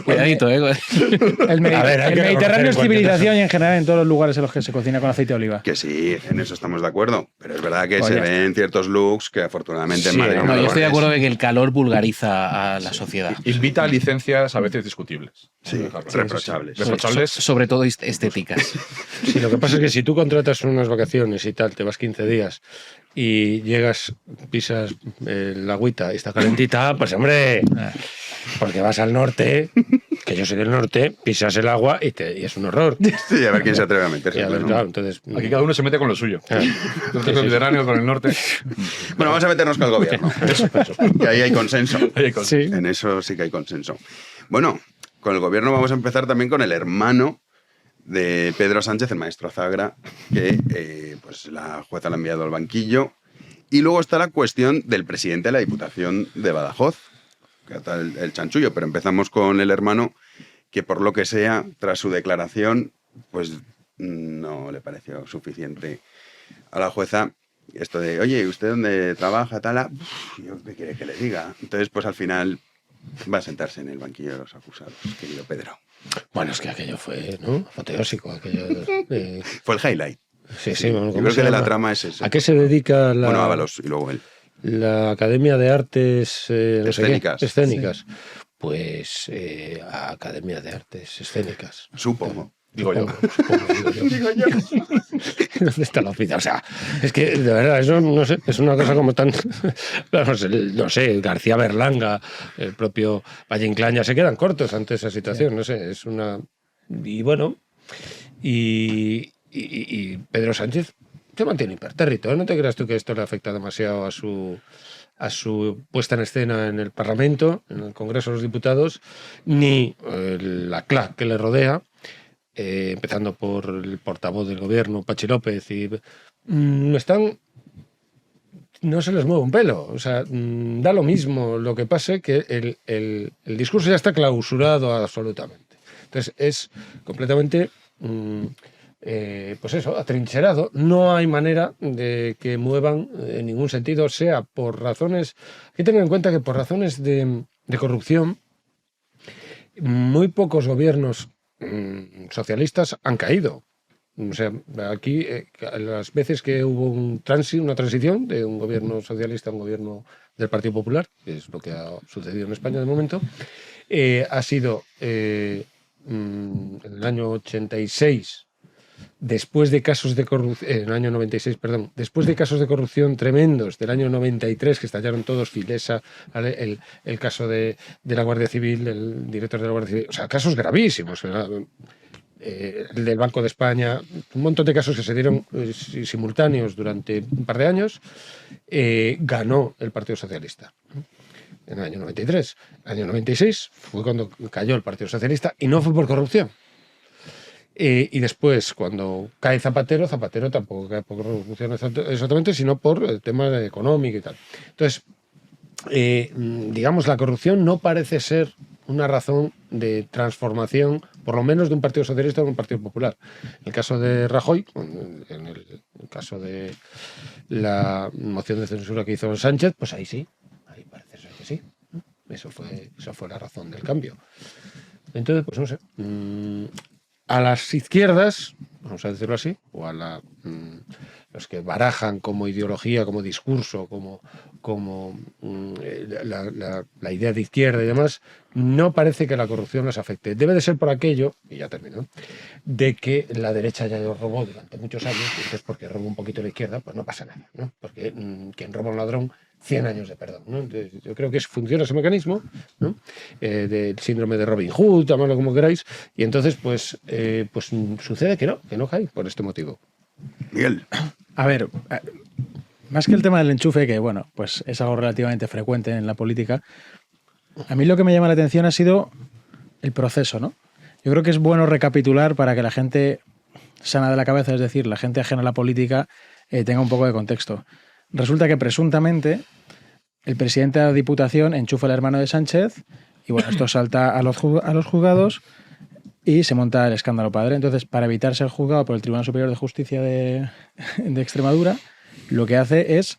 Cuidadito, ¿eh? El A ver, hay que Mediterráneo es reconocer civilización y en general en todos los lugares en los que se cocina con aceite de oliva. Que sí, en eso estamos de acuerdo. Pero es verdad que Pues se ya ven ciertos looks que afortunadamente en Sí, Madrid No, lo yo estoy de ves. acuerdo de que el calor vulgariza a la sociedad. Invita a licencias a veces discutibles. Sí, reprochables. Reprochables. Sobre todo estéticas. Sí, lo que pasa es que si tú contratas unas vacaciones y tal, te vas 15 días y llegas, pisas la agüita y está calentita, pues hombre, porque vas al norte, que yo soy del norte, pisas el agua y es un horror. Sí, a ver quién se atreve a meterse. Y a ver, ¿no? claro, entonces, Aquí cada uno se mete con lo suyo. Ah. Entonces el Mediterráneo con el norte. Bueno, vamos a meternos con el gobierno. eso. Que ahí hay consenso. Ahí hay cosas. Sí. En eso sí que hay consenso. Bueno, con el gobierno vamos a empezar también con el hermano de Pedro Sánchez, el maestro Zagra, que pues la jueza lo ha enviado al banquillo. Y luego está la cuestión del presidente de la Diputación de Badajoz, que está el chanchullo, pero empezamos con el hermano, que por lo que sea, tras su declaración, pues no le pareció suficiente a la jueza esto de, oye, ¿usted dónde trabaja? Tal, ¿yo qué quiere que le diga? Entonces, pues al final va a sentarse en el banquillo de los acusados, querido Pedro. Bueno, es que aquello fue, ¿no? Apoteósico. Fue el highlight. Sí, bueno, yo creo que de la trama es eso. ¿A qué se dedica la... Bueno, Ábalos y luego él. La Academia de Artes Escénicas. Escénicas. Sí. Pues a Academia de Artes Escénicas. Supongo. Digo yo. ¿Dónde está la oficina? O sea, es que de verdad, eso no sé, es una cosa como tan. No sé, García Berlanga, el propio Valle Inclán ya se quedan cortos ante esa situación, no sé, es una. Y bueno, y Pedro Sánchez se mantiene impertérrito, ¿eh? No te creas tú que esto le afecta demasiado a su puesta en escena en el Parlamento, en el Congreso de los Diputados, ni la clac que le rodea. Empezando por el portavoz del gobierno, Pachi López, y no se les mueve un pelo. O sea, da lo mismo lo que pase, que el discurso ya está clausurado absolutamente. Entonces es completamente, pues eso, atrincherado. No hay manera de que muevan en ningún sentido, sea por razones. Hay que tener en cuenta que por razones de corrupción, muy pocos gobiernos socialistas han caído. O sea, aquí las veces que hubo una transición de un gobierno socialista a un gobierno del Partido Popular, que es lo que ha sucedido en España de momento, ha sido en el año 86, después de casos de corrupción, en el año 96, perdón, después de casos de corrupción tremendos del año 93, que estallaron todos, Filesa, ¿vale? El caso de la Guardia Civil, el director de la Guardia Civil, o sea, casos gravísimos, el del Banco de España, un montón de casos que se dieron simultáneos durante un par de años, ganó el Partido Socialista en el año 93. En el año 96 fue cuando cayó el Partido Socialista y no fue por corrupción. Y después, cuando cae Zapatero tampoco cae por corrupción exactamente, sino por el tema económico y tal. Entonces, digamos, la corrupción no parece ser una razón de transformación, por lo menos de un Partido Socialista a un Partido Popular. En el caso de Rajoy, en el caso de la moción de censura que hizo Sánchez, pues ahí sí, ahí parece ser que sí. Esa fue la razón del cambio. Entonces, pues no sé. A las izquierdas, vamos a decirlo así, o a los que barajan como ideología, como discurso, como la idea de izquierda y demás, no parece que la corrupción les afecte. Debe de ser por aquello, y ya terminó, de que la derecha ya lo robó durante muchos años, y entonces porque roba un poquito la izquierda, pues no pasa nada, ¿no? Porque quien roba a un ladrón, 100 años de perdón, ¿no? Entonces, yo creo que funciona ese mecanismo, ¿no? Del síndrome de Robin Hood, llamadlo como queráis, y entonces pues sucede que no cae por este motivo. Miguel. A ver, más que el tema del enchufe, que bueno, pues es algo relativamente frecuente en la política, a mí lo que me llama la atención ha sido el proceso, ¿no? Yo creo que es bueno recapitular para que la gente sana de la cabeza, es decir, la gente ajena a la política, tenga un poco de contexto. Resulta que presuntamente el presidente de la Diputación enchufa al hermano de Sánchez y bueno, esto salta a los juzgados y se monta el escándalo padre. Entonces, para evitar ser juzgado por el Tribunal Superior de Justicia de Extremadura, lo que hace es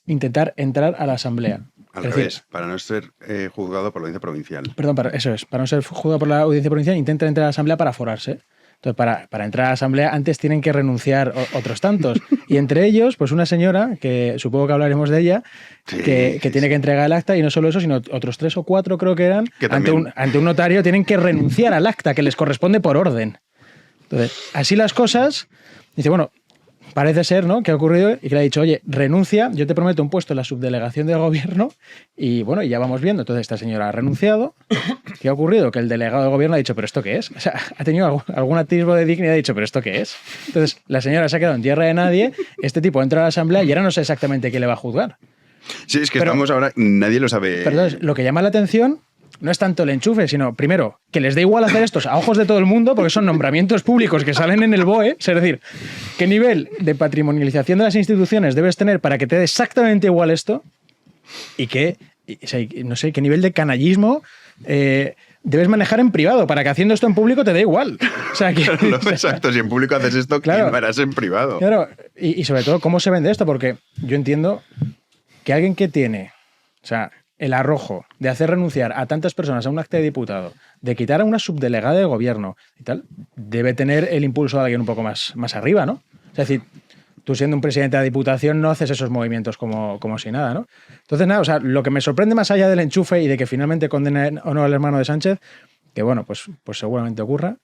intentar entrar a la Asamblea. Al revés, para no ser juzgado por la audiencia provincial. Perdón, eso es. Para no ser juzgado por la audiencia provincial, intenta entrar a la Asamblea para forarse. Entonces, para entrar a la Asamblea antes tienen que renunciar otros tantos. Y entre ellos, pues una señora, que supongo que hablaremos de ella, que tiene que entregar el acta, y no solo eso, sino otros 3 o 4 creo que eran, que ante un notario tienen que renunciar al acta, que les corresponde por orden. Entonces, así las cosas, dice, bueno, parece ser, ¿no?, que ha ocurrido y que le ha dicho, oye, renuncia, yo te prometo un puesto en la subdelegación del gobierno, y bueno, ya vamos viendo. Entonces esta señora ha renunciado. ¿Qué ha ocurrido? Que el delegado del gobierno ha dicho, ¿pero esto qué es? O sea, ha tenido algún atisbo de dignidad y ha dicho, ¿pero esto qué es? Entonces la señora se ha quedado en tierra de nadie, este tipo entra a la Asamblea y ahora no sé exactamente quién le va a juzgar. Sí, es que estamos ahora, nadie lo sabe. Pero entonces, lo que llama la atención no es tanto el enchufe, sino, primero, que les da igual hacer estos a ojos de todo el mundo, porque son nombramientos públicos que salen en el BOE. Es decir, ¿qué nivel de patrimonialización de las instituciones debes tener para que te dé exactamente igual esto? Y que, o sea, no sé, qué nivel de canallismo debes manejar en privado para que haciendo esto en público te dé igual. O sea, que, exacto, si en público haces esto, claro, ¿quién lo harás en privado? Claro, y sobre todo, ¿cómo se vende esto? Porque yo entiendo que alguien que tiene, o sea, el arrojo de hacer renunciar a tantas personas a un acta de diputado, de quitar a una subdelegada de gobierno y tal, debe tener el impulso de alguien un poco más arriba, ¿no? Es decir, tú siendo un presidente de la Diputación no haces esos movimientos como si nada, ¿no? Entonces, nada, o sea, lo que me sorprende más allá del enchufe y de que finalmente condenen o no al hermano de Sánchez, que bueno, pues seguramente ocurra,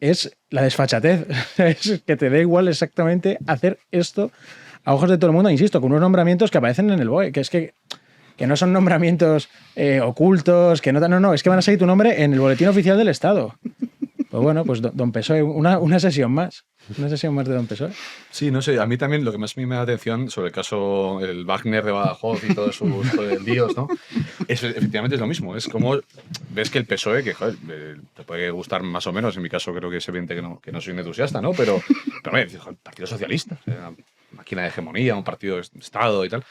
es la desfachatez. Es que te da igual exactamente hacer esto a ojos de todo el mundo, insisto, con unos nombramientos que aparecen en el BOE, que es que no son nombramientos ocultos, que no, es que van a salir tu nombre en el boletín oficial del Estado. Pues bueno, pues don PSOE, una sesión más. Una sesión más de don PSOE. Sí, no sé, a mí también lo que más me da atención sobre el caso, el Wagner de Badajoz y todos sus líos, ¿no? Efectivamente es lo mismo, es como ves que el PSOE, que joder, te puede gustar más o menos, en mi caso creo que es evidente que no soy un entusiasta, ¿no? Pero el Partido Socialista, una máquina de hegemonía, un partido de Estado y tal.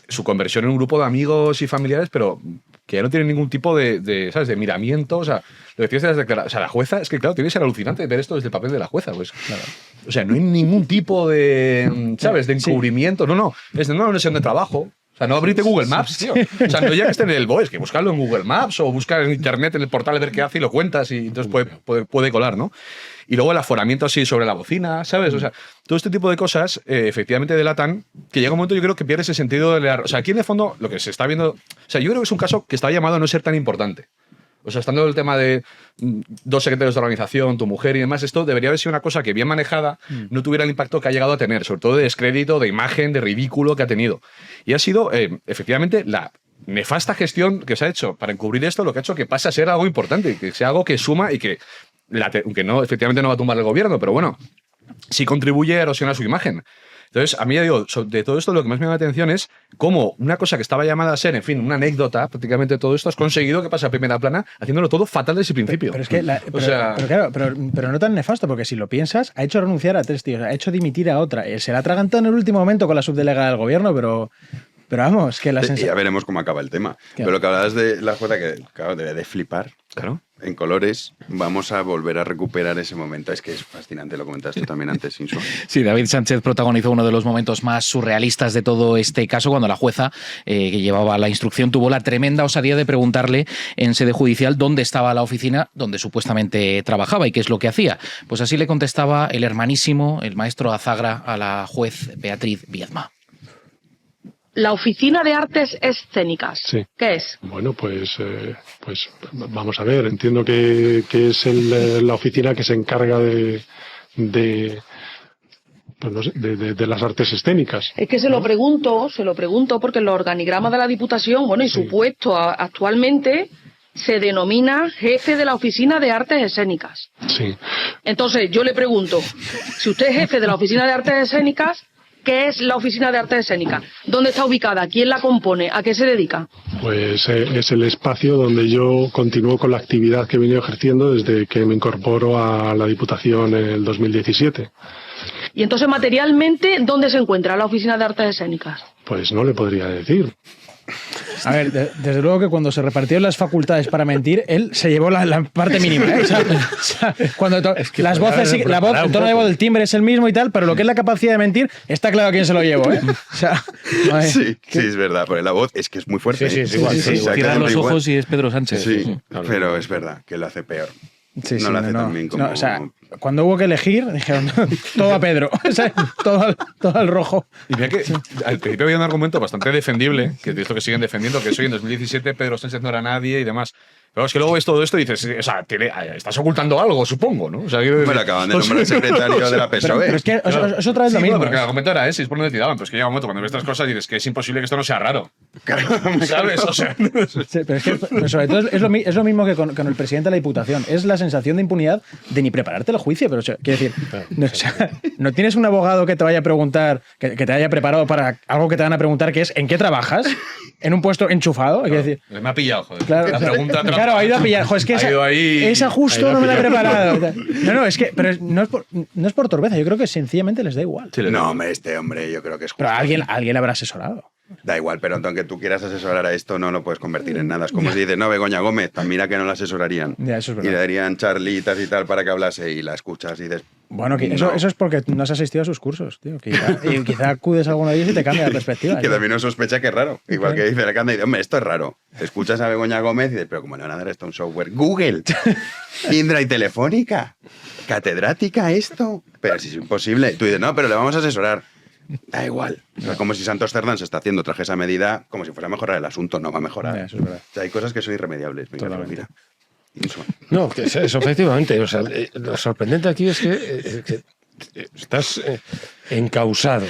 Su conversión en un grupo de amigos y familiares, pero que ya no tiene ningún tipo ¿sabes?, de miramiento. O sea, lo que tienes de las declaraciones. O sea, la jueza, es que claro, tiene que ser alucinante ver esto desde el papel de la jueza. Pues, claro. O sea, no hay ningún tipo de, ¿sabes?, de encubrimiento. Sí. No, es de una sesión de trabajo. O sea, no abrirte Google Maps, tío. O sea, no ya que esté en el BOE, es que buscarlo en Google Maps o buscar en Internet, en el portal, a ver qué hace y lo cuentas y entonces puede colar, ¿no? Y luego el aforamiento así sobre la bocina, ¿sabes? O sea, todo este tipo de cosas efectivamente delatan que llega un momento, yo creo, que pierdes el sentido de leer. O sea, aquí en el fondo lo que se está viendo... O sea, yo creo que es un caso que está llamado a no ser tan importante. O sea, estando el tema de 2 secretarios de organización, tu mujer y demás, esto debería haber sido una cosa que bien manejada no tuviera el impacto que ha llegado a tener, sobre todo de descrédito, de imagen, de ridículo que ha tenido. Y ha sido, efectivamente, la nefasta gestión que se ha hecho para encubrir esto, lo que ha hecho que pase a ser algo importante, que sea algo que suma y que, aunque no, efectivamente no va a tumbar el gobierno, pero bueno, sí contribuye a erosionar su imagen. Entonces, a mí, digo, de todo esto lo que más me llama la atención es cómo una cosa que estaba llamada a ser, en fin, una anécdota, prácticamente todo esto, has conseguido que pase a primera plana, haciéndolo todo fatal desde el principio. Pero es que, pero no tan nefasto, porque si lo piensas, ha hecho renunciar a 3 tíos, ha hecho dimitir a otra. Se la ha atragantado en el último momento con la subdelegada del gobierno, pero vamos, que la sensación... Ya veremos cómo acaba el tema. Claro. Pero lo que hablabas de la jueza, que claro, debe de flipar. Claro. En colores, vamos a volver a recuperar ese momento. Es que es fascinante, lo comentaste tú también antes, Insu. Sí, David Sánchez protagonizó uno de los momentos más surrealistas de todo este caso, cuando la jueza que llevaba la instrucción tuvo la tremenda osadía de preguntarle en sede judicial dónde estaba la oficina donde supuestamente trabajaba y qué es lo que hacía. Pues así le contestaba el hermanísimo, el maestro Azagra, a la juez Beatriz Viedma. La Oficina de Artes Escénicas. Sí. ¿Qué es? Bueno, pues vamos a ver. Entiendo que es la oficina que se encarga de las artes escénicas. Es que se lo pregunto porque en los organigramas de la Diputación, bueno, y su puesto actualmente se denomina jefe de la Oficina de Artes Escénicas. Sí. Entonces, yo le pregunto, si usted es jefe de la Oficina de Artes Escénicas, ¿qué es la Oficina de Artes Escénicas? ¿Dónde está ubicada? ¿Quién la compone? ¿A qué se dedica? Pues es el espacio donde yo continúo con la actividad que he venido ejerciendo desde que me incorporo a la Diputación en el 2017. Y entonces, materialmente, ¿dónde se encuentra la Oficina de Artes Escénicas? Pues no le podría decir. A ver, desde luego que cuando se repartieron las facultades para mentir, él se llevó la parte mínima, ¿eh? O sea, cuando las voces, la voz, el tono de voz del timbre es el mismo y tal, pero lo que es la capacidad de mentir, está claro quién se lo llevó, ¿eh? O sea, sí, es verdad, porque la voz es que es muy fuerte. Sí, cierran los ojos y es Pedro Sánchez. Sí, pero es verdad que lo hace peor. No lo hace tan bien como... No, o sea, cuando hubo que elegir, dijeron todo a Pedro, o sea, todo al rojo. Y mira que al principio había un argumento bastante defendible, que es lo que siguen defendiendo, que hoy en 2017 Pedro Sánchez no era nadie y demás. Pero es que luego ves todo esto y dices, o sea, estás ocultando algo, supongo, ¿no? O sea, bueno, acaban de nombrar secretario de la PSOE. Pero es que es otra vez lo mismo. Porque el argumento era ese, es por donde te daban. Pero es que llega un momento cuando ves estas cosas y dices que es imposible que esto no sea raro. ¿Sabes? O sea, sí, pero es que pero sobre todo es lo mismo que con el presidente de la Diputación. Es la sensación de impunidad de ni prepararte el juicio. Pero, o sea, quiero decir, no tienes un abogado que te vaya a preguntar, que te haya preparado para algo que te van a preguntar, que es ¿en qué trabajas? En un puesto enchufado. Claro, decir, me ha pillado, joder. Claro, la pregunta claro, ha ido a pillar. Joder, es que esa justo no me la he preparado. No, es que pero no es por torpeza. Yo creo que sencillamente les da igual. No, hombre, hombre, yo creo que es justo. Pero alguien le habrá asesorado. Da igual, pero aunque tú quieras asesorar a esto, no lo puedes convertir en nada. Es como si dices, no, Begoña Gómez, mira que no la asesorarían. Ya, eso es verdad. Y le darían charlitas y tal para que hablase y la escuchas y dices... Bueno, eso es porque no has asistido a sus cursos, tío. Quizá acudes a alguno de ellos y te cambia la perspectiva. Que también uno sospecha que es raro. Igual que dice la Canda y dice, hombre, esto es raro. Escuchas a Begoña Gómez y dices, pero ¿cómo le van a dar esto a un software? Google, Indra y Telefónica, catedrática esto. Pero si es imposible. Tú dices, no, pero le vamos a asesorar. Da igual. O sea, como si Santos Cerdán se está haciendo trajes a medida, como si fuera a mejorar el asunto. No va a mejorar. Eso es verdad. O sea, hay cosas que son irremediables. Mira. No, que eso efectivamente. O sea, lo sorprendente aquí es que estás encausado.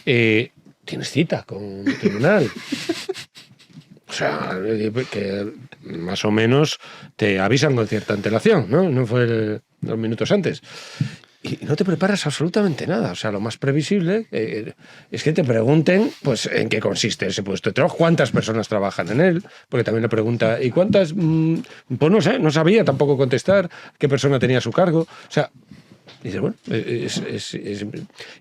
Tienes cita con un tribunal. O sea, que más o menos te avisan con cierta antelación, ¿no? No fue 2 minutos antes. Y no te preparas absolutamente nada. O sea, lo más previsible es que te pregunten pues en qué consiste ese puesto de trabajo, cuántas personas trabajan en él, porque también le pregunta, ¿y cuántas? Pues no sé, no sabía tampoco contestar qué persona tenía a su cargo. O sea, dices, bueno,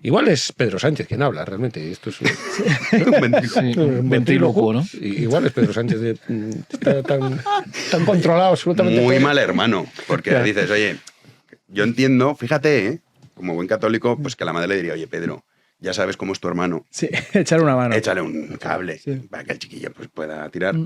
igual es Pedro Sánchez quien habla realmente. Esto es un ventrílocuo, ¿no? Igual es Pedro Sánchez, está tan controlado absolutamente. Muy todo. mal hermano, porque dices, oye, yo entiendo, fíjate, como buen católico, pues que la madre le diría, oye, Pedro, ya sabes cómo es tu hermano. Sí, échale una mano. Échale un cable para que el chiquillo pues, pueda tirar.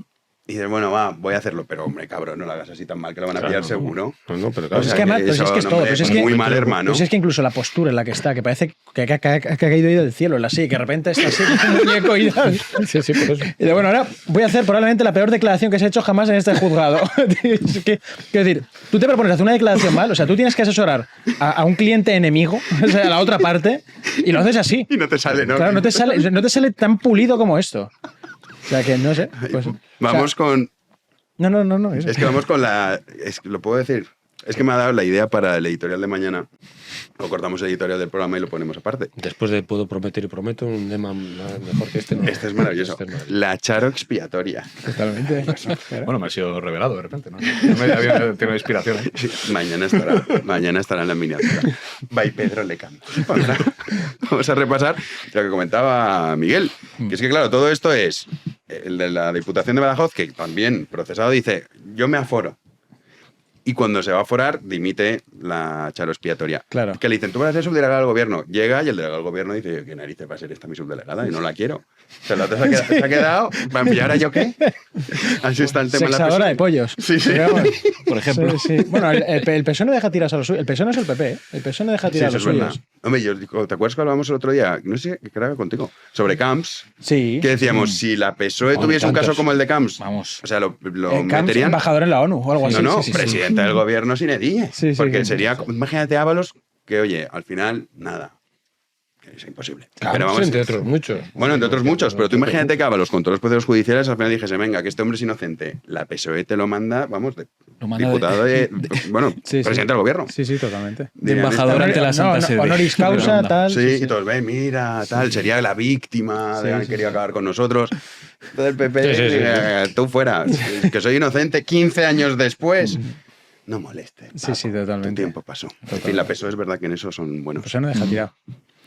Y dices, bueno, va, voy a hacerlo, pero hombre, cabrón, no lo hagas así tan mal que lo van a pillar seguro. No, pero claro. Pues es que además, es que es todo. Es muy mal hermano. Pues es que incluso la postura en la que está, que parece que ha caído del cielo, así, que de repente está así, como un muñeco y tal. Sí, por eso. Y de, bueno, ahora voy a hacer probablemente la peor declaración que se ha hecho jamás en este juzgado. Quiero decir, tú te propones hacer una declaración mal, o sea, tú tienes que asesorar a un cliente enemigo, o sea, a la otra parte, y lo haces así. Y no te sale, ¿no? Claro, no te sale tan pulido como esto. O sea, que no sé. Pues, vamos con... No. Es que vamos con la... lo puedo decir. Es que me ha dado la idea para el editorial de mañana. O cortamos el editorial del programa y lo ponemos aparte. Después de Puedo prometer y prometo, un tema mejor que este. No. Este es maravilloso. La charo expiatoria. Totalmente. Bueno, me ha sido revelado de repente, ¿no? No me había tenido inspiración. Sí, mañana estará en la miniatura. By Pedro Lecam. Vamos a repasar lo que comentaba Miguel. Que es que, claro, todo esto es... El de la Diputación de Badajoz, que también procesado, dice, yo me aforo. Y cuando se va a aforar, dimite la charo expiatoria. Claro. Que le dicen, tú vas a ser subdelegada del gobierno. Llega y el delegado del gobierno dice, ¿qué narices va a ser esta mi subdelegada? Y no la quiero. O sea, la otra se ha quedado, ¿y ahora yo qué? Así está el tema. Sexadora de pollos. Sí. Por ejemplo. Sí. Bueno, el PSOE no deja tirar a los suyos. El PSOE no es el PP, ¿eh? El PSOE no deja tirar a los suyos. Hombre, yo digo, ¿te acuerdas que hablábamos el otro día? No sé, que era contigo. Sobre Camps. Sí. Que decíamos, si la PSOE tuviese un caso como el de Camps, vamos. O sea, lo Camps, meterían... embajador en la ONU o algo así. No, presidente del gobierno sin edille. Porque sería... Sí. Imagínate Ábalos que, oye, al final, nada. Es imposible. Claro, pero vamos, entre otros muchos. Bueno, entre otros muchos, pero tú imagínate que Ábalos con todos los procesos judiciales al final dijese, venga, que este hombre es inocente. La PSOE te lo manda, vamos, diputado bueno, presidente del gobierno. Sí, totalmente. De embajador ante la Santa Sede. Honoris causa, tal. Sí, y todos ven, mira, tal, sería la víctima de haber querido acabar con nosotros. Todo el PP, tú fuera, que soy inocente 15 años después. No molestes. Sí, totalmente. Tu tiempo pasó. En fin, la PSOE es verdad que en eso son buenos. Pues no deja tirado.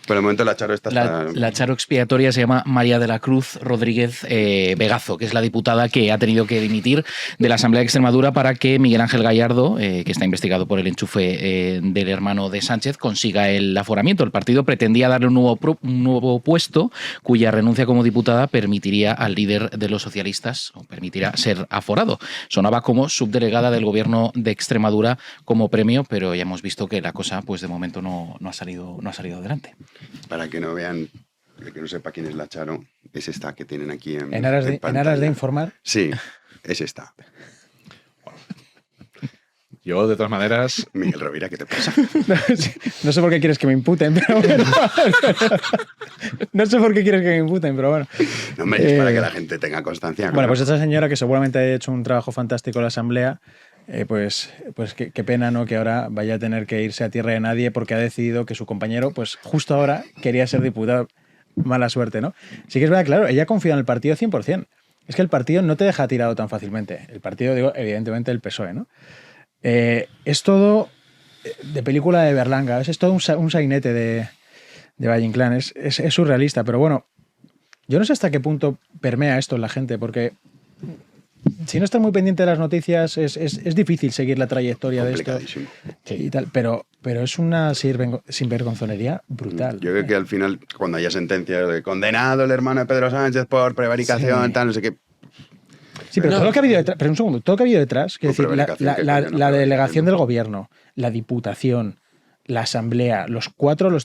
Por el momento la charo está... La charo expiatoria se llama María de la Cruz Rodríguez Vegazo, que es la diputada que ha tenido que dimitir de la Asamblea de Extremadura para que Miguel Ángel Gallardo, que está investigado por el enchufe del hermano de Sánchez, consiga el aforamiento. El partido pretendía darle un nuevo puesto cuya renuncia como diputada permitiría al líder de los socialistas, o permitirá ser aforado. Sonaba como subdelegada del gobierno de Extremadura como premio, pero ya hemos visto que la cosa pues de momento no ha salido adelante. Para que no vean, el que no sepa quién es la charo, es esta que tienen aquí en aras de informar. Sí, es esta. Yo, de todas maneras... Miguel Rovira, ¿qué te pasa? No sé por qué quieres que me imputen, pero bueno. No sé por qué quieres que me imputen, pero bueno. No, hombre, es para que la gente tenga constancia. Bueno, pues esta señora, que seguramente ha hecho un trabajo fantástico en la Asamblea, pues qué pena, ¿no?, que ahora vaya a tener que irse a tierra de nadie porque ha decidido que su compañero, pues justo ahora, quería ser diputado. Mala suerte, ¿no? Sí que es verdad, claro, ella confía en el partido 100%. Es que el partido no te deja tirado tan fácilmente. El partido, digo, evidentemente el PSOE, ¿no? Es todo de película de Berlanga, es todo un sainete de Valle Inclán, es surrealista, pero bueno, yo no sé hasta qué punto permea esto en la gente, porque si no estás muy pendiente de las noticias es difícil seguir la trayectoria de esto y tal, pero es una sinvergonzonería brutal. Yo creo que al final, cuando haya sentencias de condenado el hermano de Pedro Sánchez por prevaricación, tal, no sé qué. Sí, pero todo lo que ha habido detrás, pero un segundo, todo lo que ha habido detrás, que decir, la delegación del gobierno, la diputación, la asamblea, los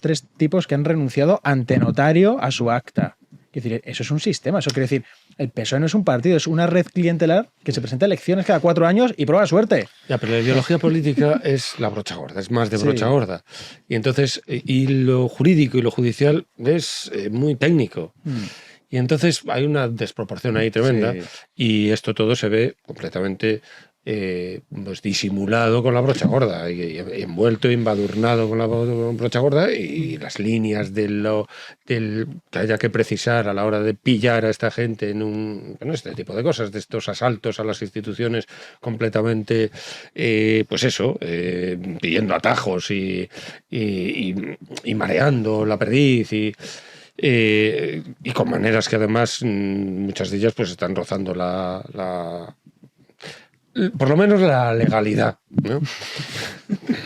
3 tipos que han renunciado ante notario a su acta. Es decir, eso es un sistema, eso quiere decir, el PSOE no es un partido, es una red clientelar que se presenta a elecciones cada 4 años y prueba suerte. Ya, pero la ideología política es la brocha gorda, es más de brocha gorda. Y entonces, y lo jurídico y lo judicial es muy técnico. Y entonces hay una desproporción ahí tremenda y esto todo se ve completamente pues disimulado con la brocha gorda y envuelto, embadurnado con la brocha gorda y las líneas del que haya que precisar a la hora de pillar a esta gente en este tipo de cosas, de estos asaltos a las instituciones completamente, pues eso, pidiendo atajos y mareando la perdiz y con maneras que además muchas de ellas pues están rozando por lo menos la legalidad, ¿no?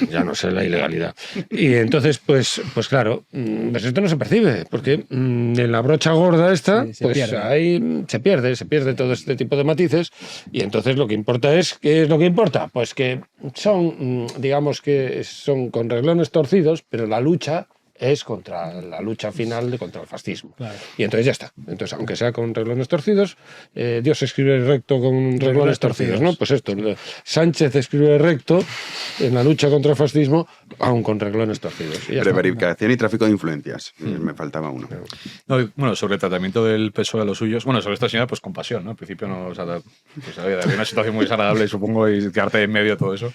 Ya no sé la ilegalidad. Y entonces, pues claro, pues esto no se percibe, porque en la brocha gorda esta, pues pierde. Ahí se pierde todo este tipo de matices, y entonces lo que importa es, ¿qué es lo que importa? Pues que son, digamos que son con renglones torcidos, pero la lucha es contra la lucha final contra el fascismo. Claro. Y entonces ya está. Entonces, aunque sea con renglones torcidos, Dios escribe recto con renglones torcidos, ¿no? Pues esto, Sánchez escribe recto en la lucha contra el fascismo, aun con renglones torcidos. Prevaricación y tráfico de influencias. Me faltaba uno. No, bueno, sobre el tratamiento del PSOE a los suyos, bueno, sobre esta señora, pues con pasión, ¿no? Al principio no, o sea, pues había una situación muy desagradable, supongo, y quedarte en medio de todo eso.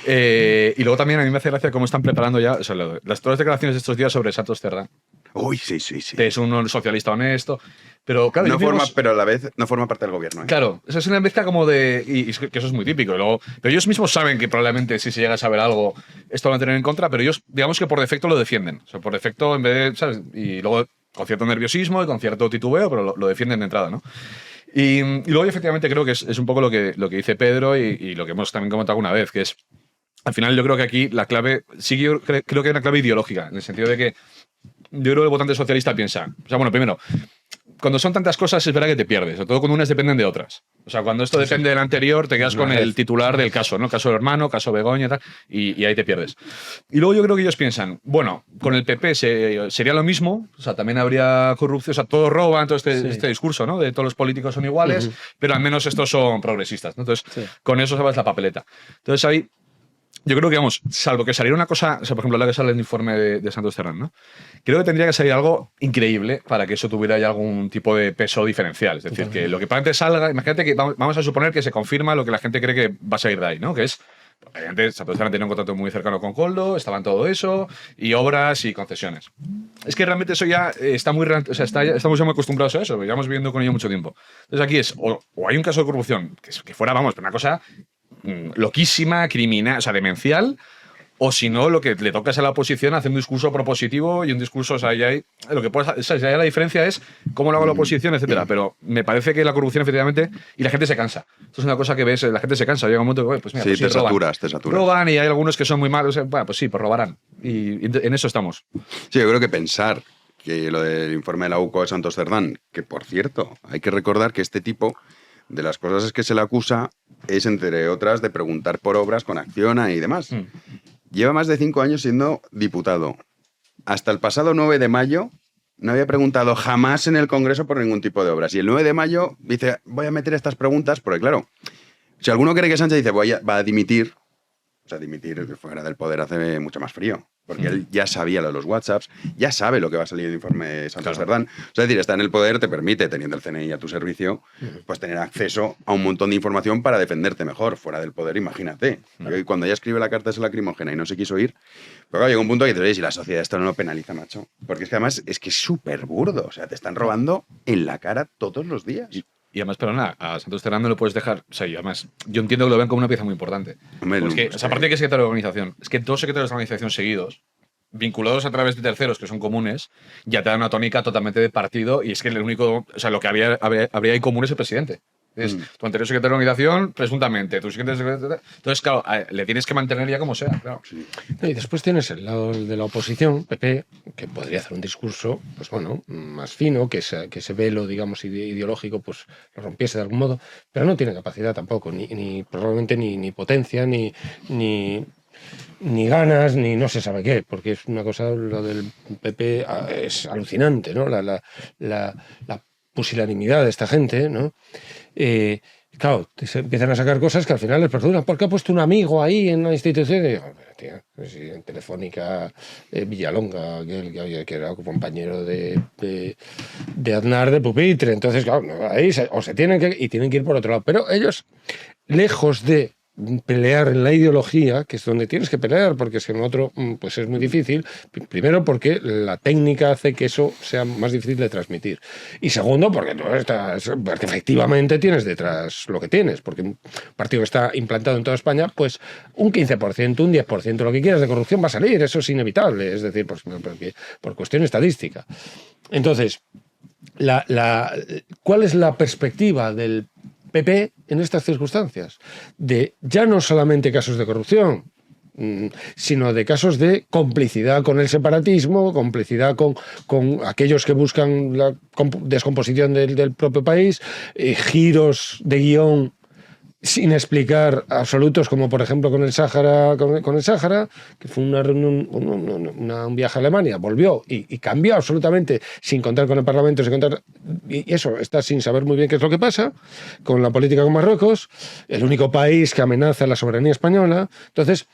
Y luego también a mí me hace gracia cómo están preparando ya, o sea, todas las declaraciones de estos días sobre Santos Cerdán. Uy, sí. Es un socialista honesto, pero claro, pero a la vez no forma parte del gobierno. Claro, eso es una mezcla como de... Y que eso es muy típico. Luego, pero ellos mismos saben que probablemente si se llega a saber algo, esto lo van a tener en contra, pero ellos, digamos que por defecto lo defienden. O sea, por defecto, en vez de... ¿sabes? Y luego con cierto nerviosismo y con cierto titubeo, pero lo defienden de entrada, ¿no? Y luego, efectivamente, creo que es un poco lo que dice Pedro y lo que hemos también comentado alguna vez, que es... Al final, yo creo que aquí la clave... Sí, yo creo que hay una clave ideológica, en el sentido de que yo creo que el votante socialista piensa... O sea, bueno, primero, cuando son tantas cosas es verdad que te pierdes, sobre todo cuando unas dependen de otras. O sea, cuando esto depende del anterior, te quedas con el titular del caso, ¿no? Caso del hermano, caso Begoña y tal, y ahí te pierdes. Y luego yo creo que ellos piensan, bueno, con el PP sería lo mismo, o sea, también habría corrupción, o sea, todos roban, todo este discurso, ¿no? De todos los políticos son iguales, pero al menos estos son progresistas, ¿no? Entonces, con eso sabes la papeleta. Entonces ahí... Yo creo que, vamos, salvo que saliera una cosa, o sea, por ejemplo, la que sale en el informe de Santos Cerdán, ¿no? Creo que tendría que salir algo increíble para que eso tuviera ya algún tipo de peso diferencial. Es decir, que lo que probablemente salga, imagínate que vamos a suponer que se confirma lo que la gente cree que va a salir de ahí, ¿no? Que es, obviamente, Santos Cerdán tenía un contrato muy cercano con Koldo, estaban todo eso, y obras y concesiones. Es que realmente eso ya está muy... O sea, estamos ya muy acostumbrados a eso, porque llevamos viviendo con ello mucho tiempo. Entonces aquí es, o hay un caso de corrupción que fuera, vamos, una cosa... loquísima, criminal, o sea, demencial, o si no, lo que le toca es a la oposición hacer un discurso propositivo y un discurso, o sea, ya hay, lo que puede, o sea, ya la diferencia es cómo lo hago la oposición, etcétera. Pero me parece que la corrupción, efectivamente, y la gente se cansa. Esto es una cosa que ves, la gente se cansa, llega un momento que, pues mira, sí, pues, te saturas. Roban y hay algunos que son muy malos, bueno, pues sí, pues robarán. Y en eso estamos. Sí, yo creo que pensar que lo del informe de la UCO de Santos Cerdán, que por cierto, hay que recordar que este tipo... De las cosas que se le acusa es, entre otras, de preguntar por obras con Acciona y demás. Lleva más de 5 años siendo diputado. Hasta el pasado 9 de mayo no había preguntado jamás en el Congreso por ningún tipo de obras. Y el 9 de mayo dice, voy a meter estas preguntas, porque claro, si alguno cree que Sánchez dice, va a dimitir, o sea, dimitir fuera del poder hace mucho más frío. Porque él ya sabía lo de los WhatsApps, ya sabe lo que va a salir del informe Santos Cerdán. O sea, es decir, está en el poder, te permite, teniendo el CNI a tu servicio, pues tener acceso a un montón de información para defenderte mejor. Fuera del poder, imagínate. Porque cuando ella escribe la carta esa lacrimógena y no se quiso ir, pero claro, llegó un punto que dices, oye, si la sociedad esto no lo penaliza, macho. Porque es que además es que es súper burdo. O sea, te están robando en la cara todos los días. Y además, perdona, a Santos Cerdán no lo puedes dejar. O sea, y además, yo entiendo que lo ven como una pieza muy importante. Hombre, pues que, o sea, aparte de que es secretario de organización, es que 2 secretarios de organización seguidos, vinculados a través de terceros que son comunes, ya te dan una tónica totalmente de partido. Y es que el único. O sea, lo que habría ahí común es el presidente. Es tu anterior secretario de organización, presuntamente, tu siguiente secretario. Entonces, claro, le tienes que mantener ya como sea. Claro. Sí. Y después tienes el lado de la oposición, PP, que podría hacer un discurso, pues bueno, más fino, que se ve lo, digamos, ideológico, pues lo rompiese de algún modo, pero no tiene capacidad tampoco, probablemente ni potencia, ni ganas, ni no se sabe qué, porque es una cosa, lo del PP es alucinante, ¿no? La pusilanimidad de esta gente, ¿no? Claro, se empiezan a sacar cosas que al final les perduran. ¿Por qué ha puesto un amigo ahí en la institución? Y digo, tío, pues sí, en Telefónica, Villalonga, que era compañero de Aznar de pupitre. Entonces, claro, ahí tienen que ir por otro lado. Pero ellos, lejos de pelear en la ideología, que es donde tienes que pelear, porque si en otro pues es muy difícil, primero porque la técnica hace que eso sea más difícil de transmitir, y segundo porque efectivamente tienes detrás lo que tienes, porque un partido que está implantado en toda España, pues un 15%, un 10%, lo que quieras de corrupción va a salir, eso es inevitable, es decir, por cuestión estadística. Entonces, ¿cuál es la perspectiva del PP en estas circunstancias? De ya no solamente casos de corrupción, sino de casos de complicidad con el separatismo, complicidad con aquellos que buscan la descomposición del propio país, giros de guión sin explicar absolutos, como por ejemplo con el Sáhara, que fue una reunión, un viaje a Alemania, volvió y cambió absolutamente sin contar con el Parlamento, y eso está sin saber muy bien qué es lo que pasa con la política con Marruecos, el único país que amenaza la soberanía española. Entonces,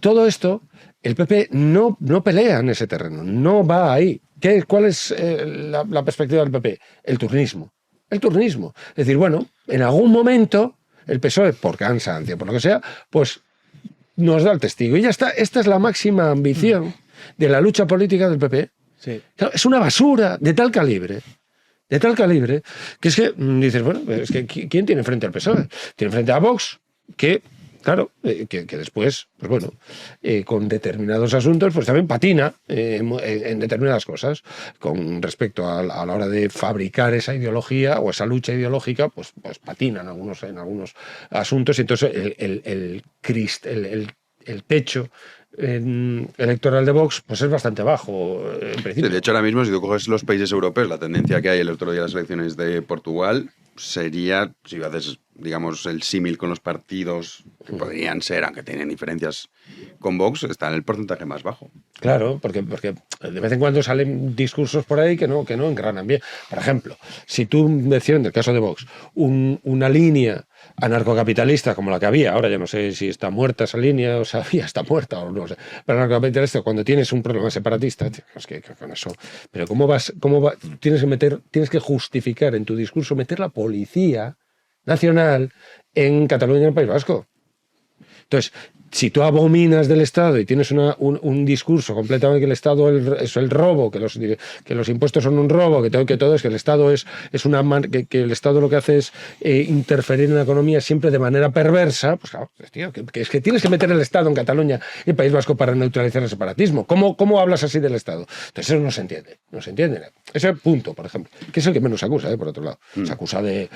todo esto, el PP no pelea en ese terreno, no va ahí. ¿Cuál es la perspectiva del PP? El turnismo. Es decir, bueno, en algún momento el PSOE, por cansancio, por lo que sea, pues nos da el testigo. Y ya está. Esta es la máxima ambición de la lucha política del PP. Sí. Claro, es una basura de tal calibre, que es que dices, bueno, es que ¿quién tiene frente al PSOE? Tiene frente a Vox, que, claro, que después, pues bueno, con determinados asuntos, pues también patina en determinadas cosas. Con respecto a la hora de fabricar esa ideología o esa lucha ideológica, pues patina en algunos asuntos. Y entonces el techo electoral de Vox pues es bastante bajo en principio. De hecho, ahora mismo, si tú coges los países europeos, la tendencia que hay el otro día en las elecciones de Portugal sería, si haces, digamos, el símil con los partidos que podrían ser, aunque tienen diferencias con Vox, está en el porcentaje más bajo. Claro, porque de vez en cuando salen discursos por ahí que no engranan bien. Por ejemplo, si tú decías, en el caso de Vox, una línea anarcocapitalista como la que había, ahora ya no sé si está muerta esa línea, o sea, ya está muerta o no sé, pero anarcocapitalista, cuando tienes un problema separatista, es que con eso, pero ¿cómo vas? Tienes que justificar en tu discurso meter la policía nacional en Cataluña y en el País Vasco. Entonces, si tú abominas del Estado y tienes un discurso completamente que el Estado es el robo, que los impuestos son un robo, que todo es que el Estado que el Estado lo que hace es interferir en la economía siempre de manera perversa, pues claro, tío, que es que tienes que meter el Estado en Cataluña y el País Vasco para neutralizar el separatismo. ¿Cómo hablas así del Estado? Entonces eso no se entiende. Ese punto, por ejemplo, que es el que menos se acusa, por otro lado. Se acusa de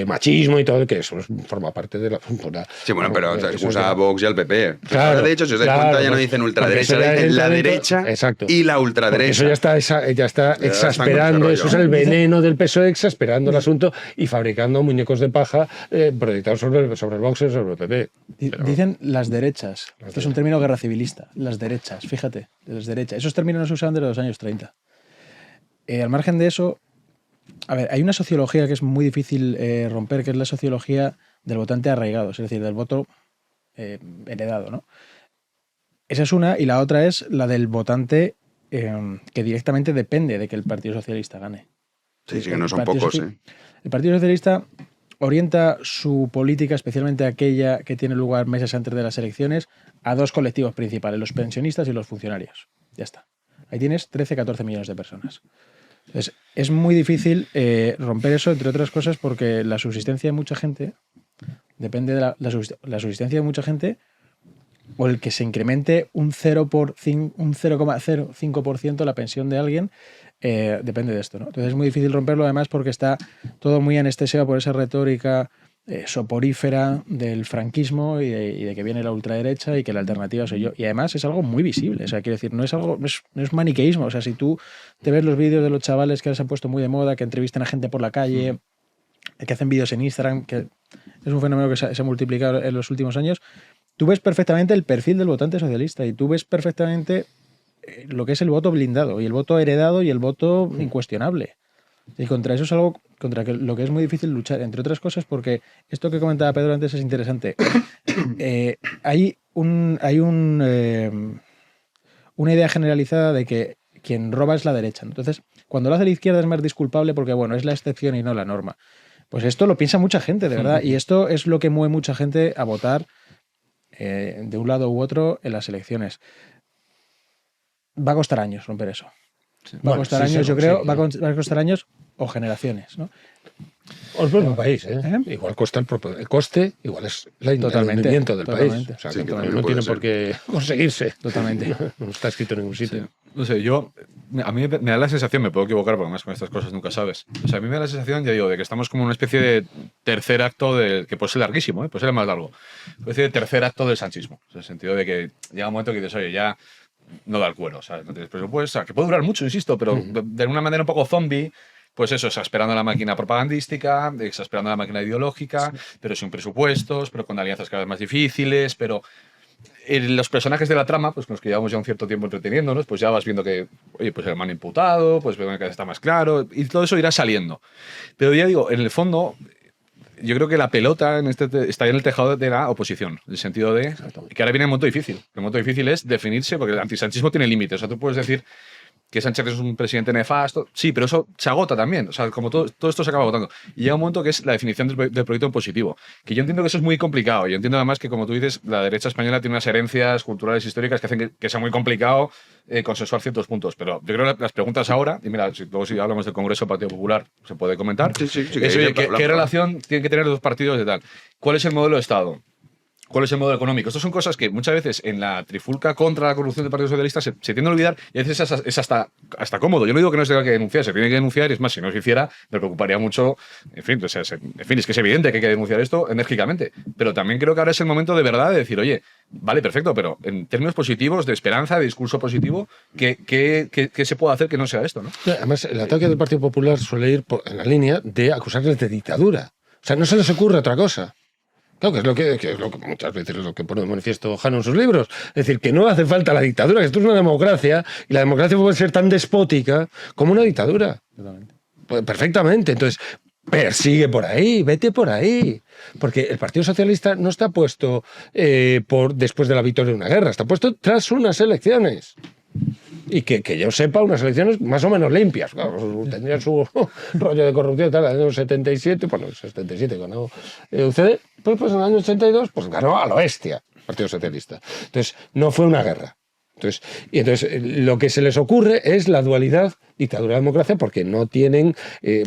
machismo y todo, que eso forma parte de la... Sí, bueno, pero se acusa a Vox y al PP. Claro, de hecho, si os dais cuenta, ya no dicen ultraderecha, dicen la derecha y la ultraderecha. Eso ya está exasperando, eso es el veneno del PSOE, exasperando el asunto y fabricando muñecos de paja proyectados sobre el Vox y sobre el PP. Dicen las derechas. Esto es un término guerra civilista. Las derechas, fíjate, de las derechas. Esos términos no se usan de los años 30. al margen de eso, a ver, hay una sociología que es muy difícil romper, que es la sociología del votante arraigado, es decir, del voto heredado, ¿no? Esa es una, y la otra es la del votante que directamente depende de que el Partido Socialista gane. Sí, que no son pocos, ¿eh? El Partido Socialista orienta su política, especialmente aquella que tiene lugar meses antes de las elecciones, a dos colectivos principales, los pensionistas y los funcionarios. Ya está. Ahí tienes 13-14 millones de personas. Entonces, es muy difícil romper eso, entre otras cosas, porque la subsistencia de mucha gente depende de la subsistencia de mucha gente, o el que se incremente un 0,05% la pensión de alguien, depende de esto, ¿no? Entonces es muy difícil romperlo, además, porque está todo muy anestesiado por esa retórica soporífera del franquismo y de que viene la ultraderecha y que la alternativa soy yo. Y además es algo muy visible, o sea, quiero decir, no es maniqueísmo. O sea, si tú te ves los vídeos de los chavales que ahora se han puesto muy de moda, que entrevistan a gente por la calle, que hacen vídeos en Instagram, que es un fenómeno que se ha multiplicado en los últimos años, tú ves perfectamente el perfil del votante socialista y tú ves perfectamente lo que es el voto blindado y el voto heredado y el voto incuestionable. Y contra eso es algo contra lo que es muy difícil luchar, entre otras cosas, porque esto que comentaba Pedro antes es interesante. Hay una idea generalizada de que quien roba es la derecha. Entonces, cuando lo hace la izquierda es más disculpable porque, bueno, es la excepción y no la norma. Pues esto lo piensa mucha gente, de verdad, y esto es lo que mueve mucha gente a votar de un lado u otro en las elecciones. Va a costar años romper eso. Va a costar años, yo creo, va a costar años o generaciones, ¿no? O el propio país, ¿eh? Igual cuesta el coste, igual es el entendimiento del país. O sea, que no tiene por qué conseguirse. Totalmente. No está escrito en ningún sitio. Sí. No sé, a mí me da la sensación, me puedo equivocar porque además con estas cosas nunca sabes. O sea, a mí me da la sensación, ya digo, de que estamos como en una especie de tercer acto que puede ser larguísimo, puede ser el más largo. Puede ser el tercer acto del sanchismo. O sea, en el sentido de que llega un momento que dices, oye, ya no da el cuero, o sea, no tienes presupuesto, o sea, que puede durar mucho, insisto, pero de una manera un poco zombie. Pues eso, exasperando la máquina propagandística, exasperando la máquina ideológica, pero sin presupuestos, pero con alianzas cada vez más difíciles, pero los personajes de la trama, pues con los que llevamos ya un cierto tiempo entreteniéndonos, pues ya vas viendo que, oye, pues el man imputado, pues veo que está más claro, y todo eso irá saliendo. Pero ya digo, en el fondo, yo creo que la pelota está en el tejado de la oposición, en el sentido de que ahora viene el momento difícil. El momento difícil es definirse, porque el antisanchismo tiene límites. O sea, tú puedes decir que Sánchez es un presidente nefasto, sí, pero eso se agota también. O sea, como todo esto se acaba agotando. Y llega un momento que es la definición del proyecto en positivo. Que yo entiendo que eso es muy complicado. Yo entiendo además que, como tú dices, la derecha española tiene unas herencias culturales históricas que hacen que sea muy complicado consensuar ciertos puntos. Pero yo creo que las preguntas ahora, y mira, luego si hablamos del Congreso del Partido Popular, se puede comentar. Sí, ¿Qué relación tienen que tener los dos partidos de tal? ¿Cuál es el modelo de Estado? ¿Cuál es el modelo económico? Estas son cosas que muchas veces en la trifulca contra la corrupción del Partido Socialista se tiende a olvidar y a veces es hasta cómodo. Yo no digo que no se tenga que denunciar, se tiene que denunciar y es más, si no se hiciera, me preocuparía mucho. En fin, es que es evidente que hay que denunciar esto enérgicamente. Pero también creo que ahora es el momento de verdad de decir, oye, vale, perfecto, pero en términos positivos, de esperanza, de discurso positivo, ¿qué se puede hacer que no sea esto, ¿no? Además, el ataque del Partido Popular suele ir en la línea de acusarles de dictadura. O sea, no se les ocurre otra cosa. Claro, que es lo que muchas veces es lo que pone de manifiesto Jano en sus libros. Es decir, que no hace falta la dictadura, que esto es una democracia y la democracia puede ser tan despótica como una dictadura. Pues, perfectamente. Entonces, persigue por ahí, vete por ahí. Porque el Partido Socialista no está puesto después de la victoria de una guerra, está puesto tras unas elecciones. Y que yo sepa, unas elecciones más o menos limpias. Claro, tendrían su rollo de corrupción y tal. En el año 77, bueno, 77 ganó UCD, pues en el año 82 pues ganó a lo bestia el Partido Socialista. Entonces, no fue una guerra. Entonces, lo que se les ocurre es la dualidad dictadura-democracia porque no tienen,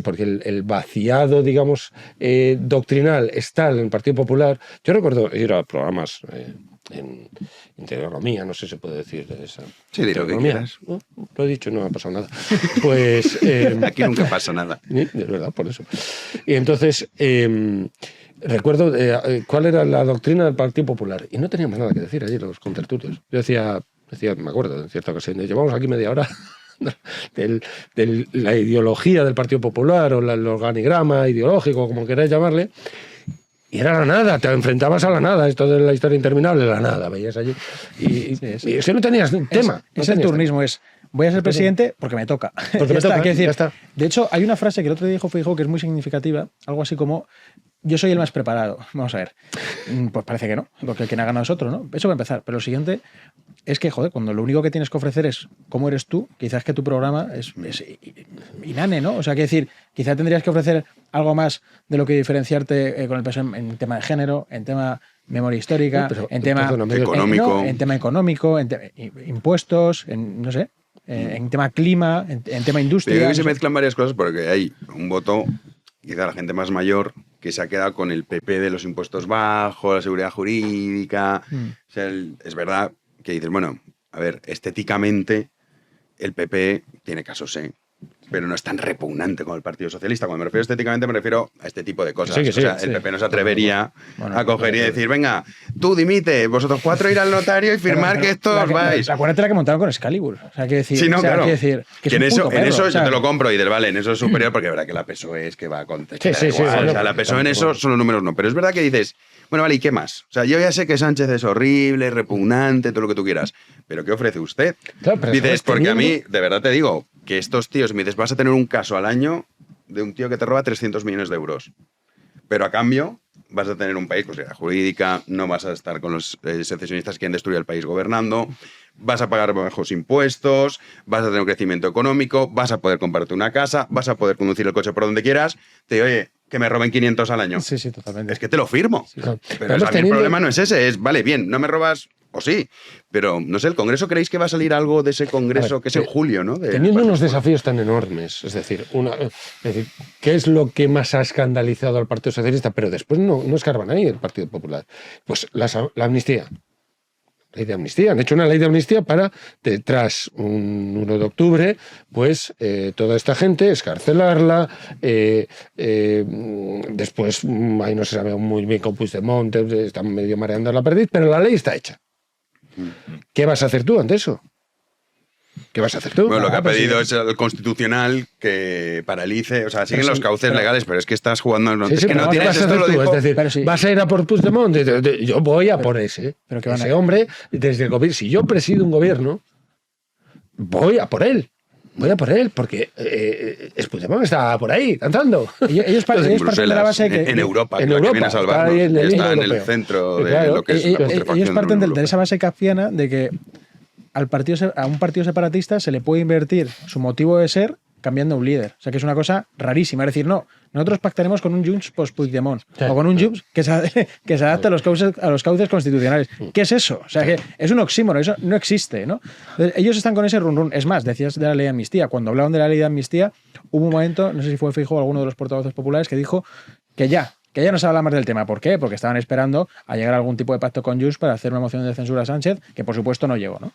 porque el vaciado, digamos, doctrinal está en el Partido Popular. Yo recuerdo ir a programas en intereconomía, no sé si se puede decir de esa. Sí, di lo que quieras. ¿No? Lo he dicho, no me ha pasado nada. Pues aquí nunca pasa nada. Es verdad, por eso. Y entonces recuerdo cuál era la doctrina del Partido Popular y no teníamos nada que decir allí los contertulios. Yo decía, me acuerdo en cierta ocasión, llevamos aquí media hora de la ideología del Partido Popular o el organigrama ideológico, como queráis llamarle. Y era la nada, te enfrentabas a la nada, esto de la historia interminable, la nada, veías allí. Y es que no tenías tema. Ese turnismo es voy a ser presidente porque me toca. Porque me toca, Quiero decir, ya está. De hecho, hay una frase que el otro día dijo Feijóo que es muy significativa, algo así como: yo soy el más preparado. Vamos a ver. Pues parece que no, porque quien ha ganado es otro, ¿no? Eso va a empezar. Pero lo siguiente es que, joder, cuando lo único que tienes que ofrecer es cómo eres tú, quizás que tu programa es inane, ¿no? O sea, quiero decir, quizás tendrías que ofrecer algo más de lo que diferenciarte con el PSOE en tema de género, en tema memoria histórica, en tema económico, en tema económico, impuestos, no sé, en tema clima, en tema industria. Pero creo que se mezclan varias cosas porque hay un voto, quizá la gente más mayor, que se ha quedado con el PP de los impuestos bajos, la seguridad jurídica. O sea, es verdad que dices, bueno, a ver, estéticamente el PP tiene casos, pero no es tan repugnante como el Partido Socialista. Cuando me refiero estéticamente me refiero a este tipo de cosas. Sí, o sea, el PP no se atrevería Bueno, a coger y decir, venga, tú dimite, vosotros 4 ir al notario y firmar que esto os vais. Acuérdate la que montaron con Excalibur. O sea, que decir, Sí, no, claro. que decir que en es un puto en perro, eso o sea, yo te lo compro y del vale, en eso es superior porque es verdad que la PSOE es que va con Sí, sí, igual, bueno, o sea, la PSOE en eso son los números no, pero es verdad que dices, bueno, vale, ¿y qué más? O sea, yo ya sé que Sánchez es horrible, repugnante, todo lo que tú quieras, pero ¿qué ofrece usted? Claro, pero Dices, ¿sabes? porque a mí, Teniendo- de verdad te digo, que estos tíos, me dices, vas a tener un caso al año de un tío que te roba 300 millones de euros, pero a cambio vas a tener un país con seguridad jurídica, no vas a estar con los secesionistas que quieren destruir el país gobernando, vas a pagar bajos impuestos, vas a tener un crecimiento económico, vas a poder comprarte una casa, vas a poder conducir el coche por donde quieras. Te digo, oye, que me roben 500 al año. Sí, sí, totalmente. Es que te lo firmo. Claro. Pero Además, a mí el teniendo- problema no es ese, es, vale, bien, no me robas, o sí, pero no sé, ¿el Congreso creéis que va a salir algo de ese Congreso A ver, que es en julio, ¿no? Teniendo unos desafíos tan enormes, es decir, ¿qué es lo que más ha escandalizado al Partido Socialista? Pero después no escarban ahí el Partido Popular. Pues la amnistía. Ley de amnistía. Han hecho una ley de amnistía para, tras un 1 de octubre, pues toda esta gente escarcelarla. Después, ahí no se sabe muy bien con Puigdemont, están medio mareando la perdiz, pero la ley está hecha. ¿Qué vas a hacer tú ante eso? ¿Qué vas a hacer tú? Bueno, lo que ha pues pedido sí. es el Constitucional que paralice, o sea, siguen Pero los sí, cauces pero- legales, pero es que estás jugando... Sí, es sí, que pero no ¿qué tienes, vas a esto hacer lo tú? dijo... Es decir, Pero sí. vas a ir a por Puigdemont. Yo voy a por ese. pero que van a- Ese hombre, desde el gobierno. Si yo presido un gobierno, voy a por él. Voy a por él, porque Puigdemont está por ahí, cantando. Ellos parten de la Bruselas, base que en Europa, que en la que Europa, viene a está salvarnos, ahí en el está en europeo. el centro de Claro, lo que es la putrefacción ellos de la parten Unión de Europea. esa base kafkiana de que a un partido separatista se le puede invertir su motivo de ser cambiando un líder. O sea, que es una cosa rarísima. Es decir, no, nosotros pactaremos con un Junts post-Puigdemont o con un Junts que se adapte a los cauces constitucionales. ¿Qué es eso? O sea, que es un oxímoron, eso no existe, ¿no? Entonces, ellos están con ese run-run. Es más, decías de la ley de amnistía. Cuando hablaban de la ley de amnistía, hubo un momento, no sé si fue Feijóo o alguno de los portavoces populares, que dijo que ya no se habla más del tema. ¿Por qué? Porque estaban esperando a llegar a algún tipo de pacto con Junts para hacer una moción de censura a Sánchez, que por supuesto no llegó, ¿no?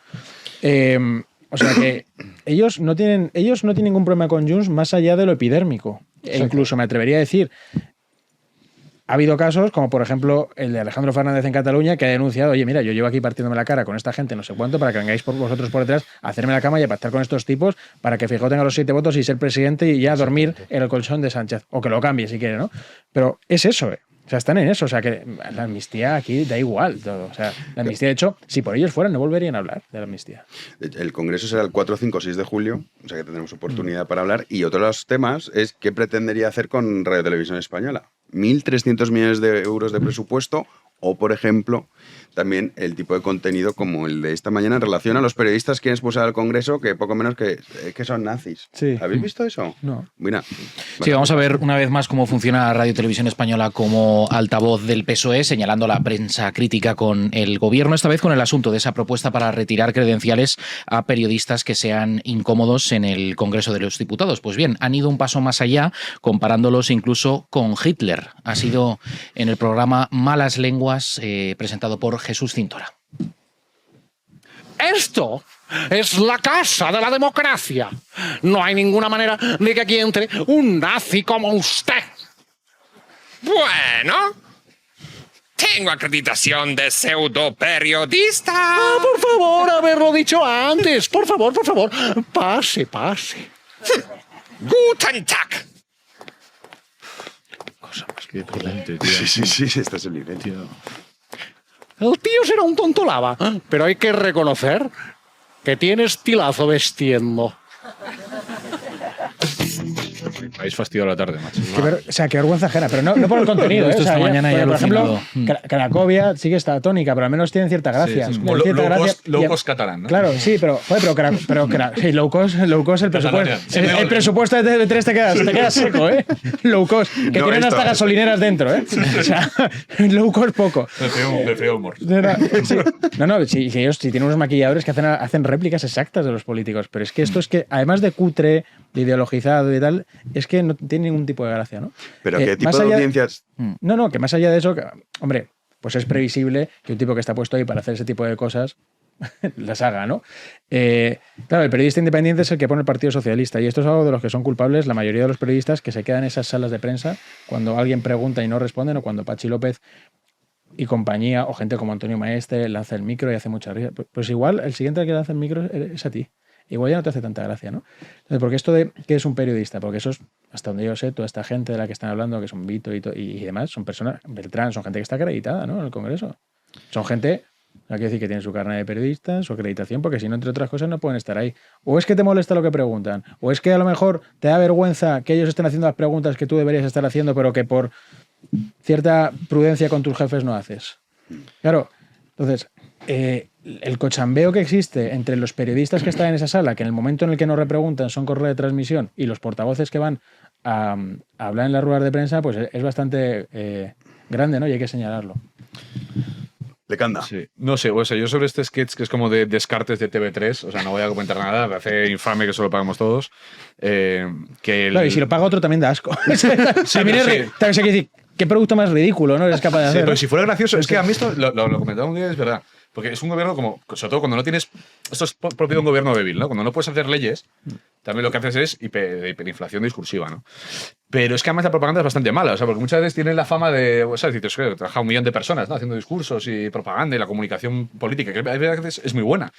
O sea que ellos no tienen ningún problema con Junts más allá de lo epidérmico. E incluso me atrevería a decir, ha habido casos, como por ejemplo el de Alejandro Fernández en Cataluña, que ha denunciado, oye, mira, yo llevo aquí partiéndome la cara con esta gente no sé cuánto para que vengáis por vosotros por detrás a hacerme la cama y a pactar con estos tipos para que Feijóo tenga los 7 votos y ser presidente y ya dormir en el colchón de Sánchez. O que lo cambie si quiere, ¿no? Pero es eso, O sea, están en eso. O sea, que la amnistía aquí da igual todo. O sea, la amnistía, de hecho, si por ellos fueran, no volverían a hablar de la amnistía. El Congreso será el 4, 5, 6 de julio, o sea que tendremos oportunidad para hablar. Y otro de los temas es qué pretendería hacer con Radio Televisión Española. 1.300 millones de euros de presupuesto o, por ejemplo, también el tipo de contenido como el de esta mañana en relación a los periodistas que han expulsado al Congreso, que poco menos que son nazis. Sí. ¿Habéis visto eso? No. Mira. Sí, vamos a ver una vez más cómo funciona Radio Televisión Española como altavoz del PSOE, señalando la prensa crítica con el gobierno, esta vez con el asunto de esa propuesta para retirar credenciales a periodistas que sean incómodos en el Congreso de los Diputados. Pues bien, han ido un paso más allá, comparándolos incluso con Hitler. Ha sido en el programa Malas Lenguas, presentado por Jesús Cintora. Esto es la casa de la democracia. No hay ninguna manera de que aquí entre un nazi como usted. Bueno, tengo acreditación de pseudo periodista. Ah, por favor, haberlo dicho antes. Por favor, pase. Guten Tag. Qué potente, tío. Sí, este es el nivel. El tío será un tonto lava, pero hay que reconocer que tiene estilazo vestiendo. Habéis fastidiado la tarde, macho. O sea, qué vergüenza ajena, pero no por el contenido. Esto O sea, esta mañana ya por ejemplo, alucinado. Cracovia sí que está tónica, pero al menos tienen cierta gracia. Sí, es como Cierta gracia. low cost catalán, ¿no? Claro, sí, pero sí, low cost el presupuesto. Catalonia. El presupuesto de TV3 te quedas seco, ¿eh? Low cost, que tienen hasta gasolineras dentro, ¿eh? O sea, low cost poco. De feo humor. Sí. No, sí, ellos sí tienen unos maquilladores que hacen réplicas exactas de los políticos, pero es que esto es que, además de cutre, de ideologizado y tal, es que no tiene ningún tipo de gracia, ¿no? Pero ¿qué tipo de audiencias? No, que más allá de eso, hombre, pues es previsible que un tipo que está puesto ahí para hacer ese tipo de cosas las haga, ¿no? Claro, el periodista independiente es el que pone el Partido Socialista, y esto es algo de los que son culpables la mayoría de los periodistas que se quedan en esas salas de prensa cuando alguien pregunta y no responden, o cuando Pachi López y compañía, o gente como Antonio Maestre, lanza el micro y hace mucha risa. Pues igual el siguiente al que lanza el micro es a ti. Igual ya no te hace tanta gracia, ¿no? Entonces, porque esto de ¿qué es un periodista? Porque eso es, hasta donde yo sé, toda esta gente de la que están hablando, que son Vito y demás, son personas, Beltrán, son gente que está acreditada, ¿no? En el Congreso. Son gente, hay que decir que tiene su carnet de periodista, su acreditación, porque si no, entre otras cosas, no pueden estar ahí. O es que te molesta lo que preguntan, o es que a lo mejor te da vergüenza que ellos estén haciendo las preguntas que tú deberías estar haciendo, pero que por cierta prudencia con tus jefes no haces. Claro, entonces, el cochambeo que existe entre los periodistas que están en esa sala, que en el momento en el que no repreguntan son correo de transmisión, y los portavoces que van a hablar en las ruedas de prensa, pues es bastante grande, ¿no? Y hay que señalarlo. Le canta. Sí. No sé, o sea, yo sobre este sketch que es como de descartes de TV3, o sea, no voy a comentar nada, me parece infame que eso lo pagamos todos. Claro, y si lo paga otro también da asco. También sí. también hay que decir, qué producto más ridículo, ¿no? Eres capaz de hacer. Pero si fuera gracioso, es que a mí esto lo comentaba un día, es verdad. Porque es un gobierno como, sobre todo cuando no tienes, esto es propio de un gobierno débil, ¿no? Cuando no puedes hacer leyes, también lo que haces es hiperinflación discursiva, ¿no? Pero es que además la propaganda es bastante mala, o sea, porque muchas veces tienen la fama de, o sea, dices que trabaja 1 millón de personas, ¿no? Haciendo discursos y propaganda y la comunicación política, que a veces es muy buena.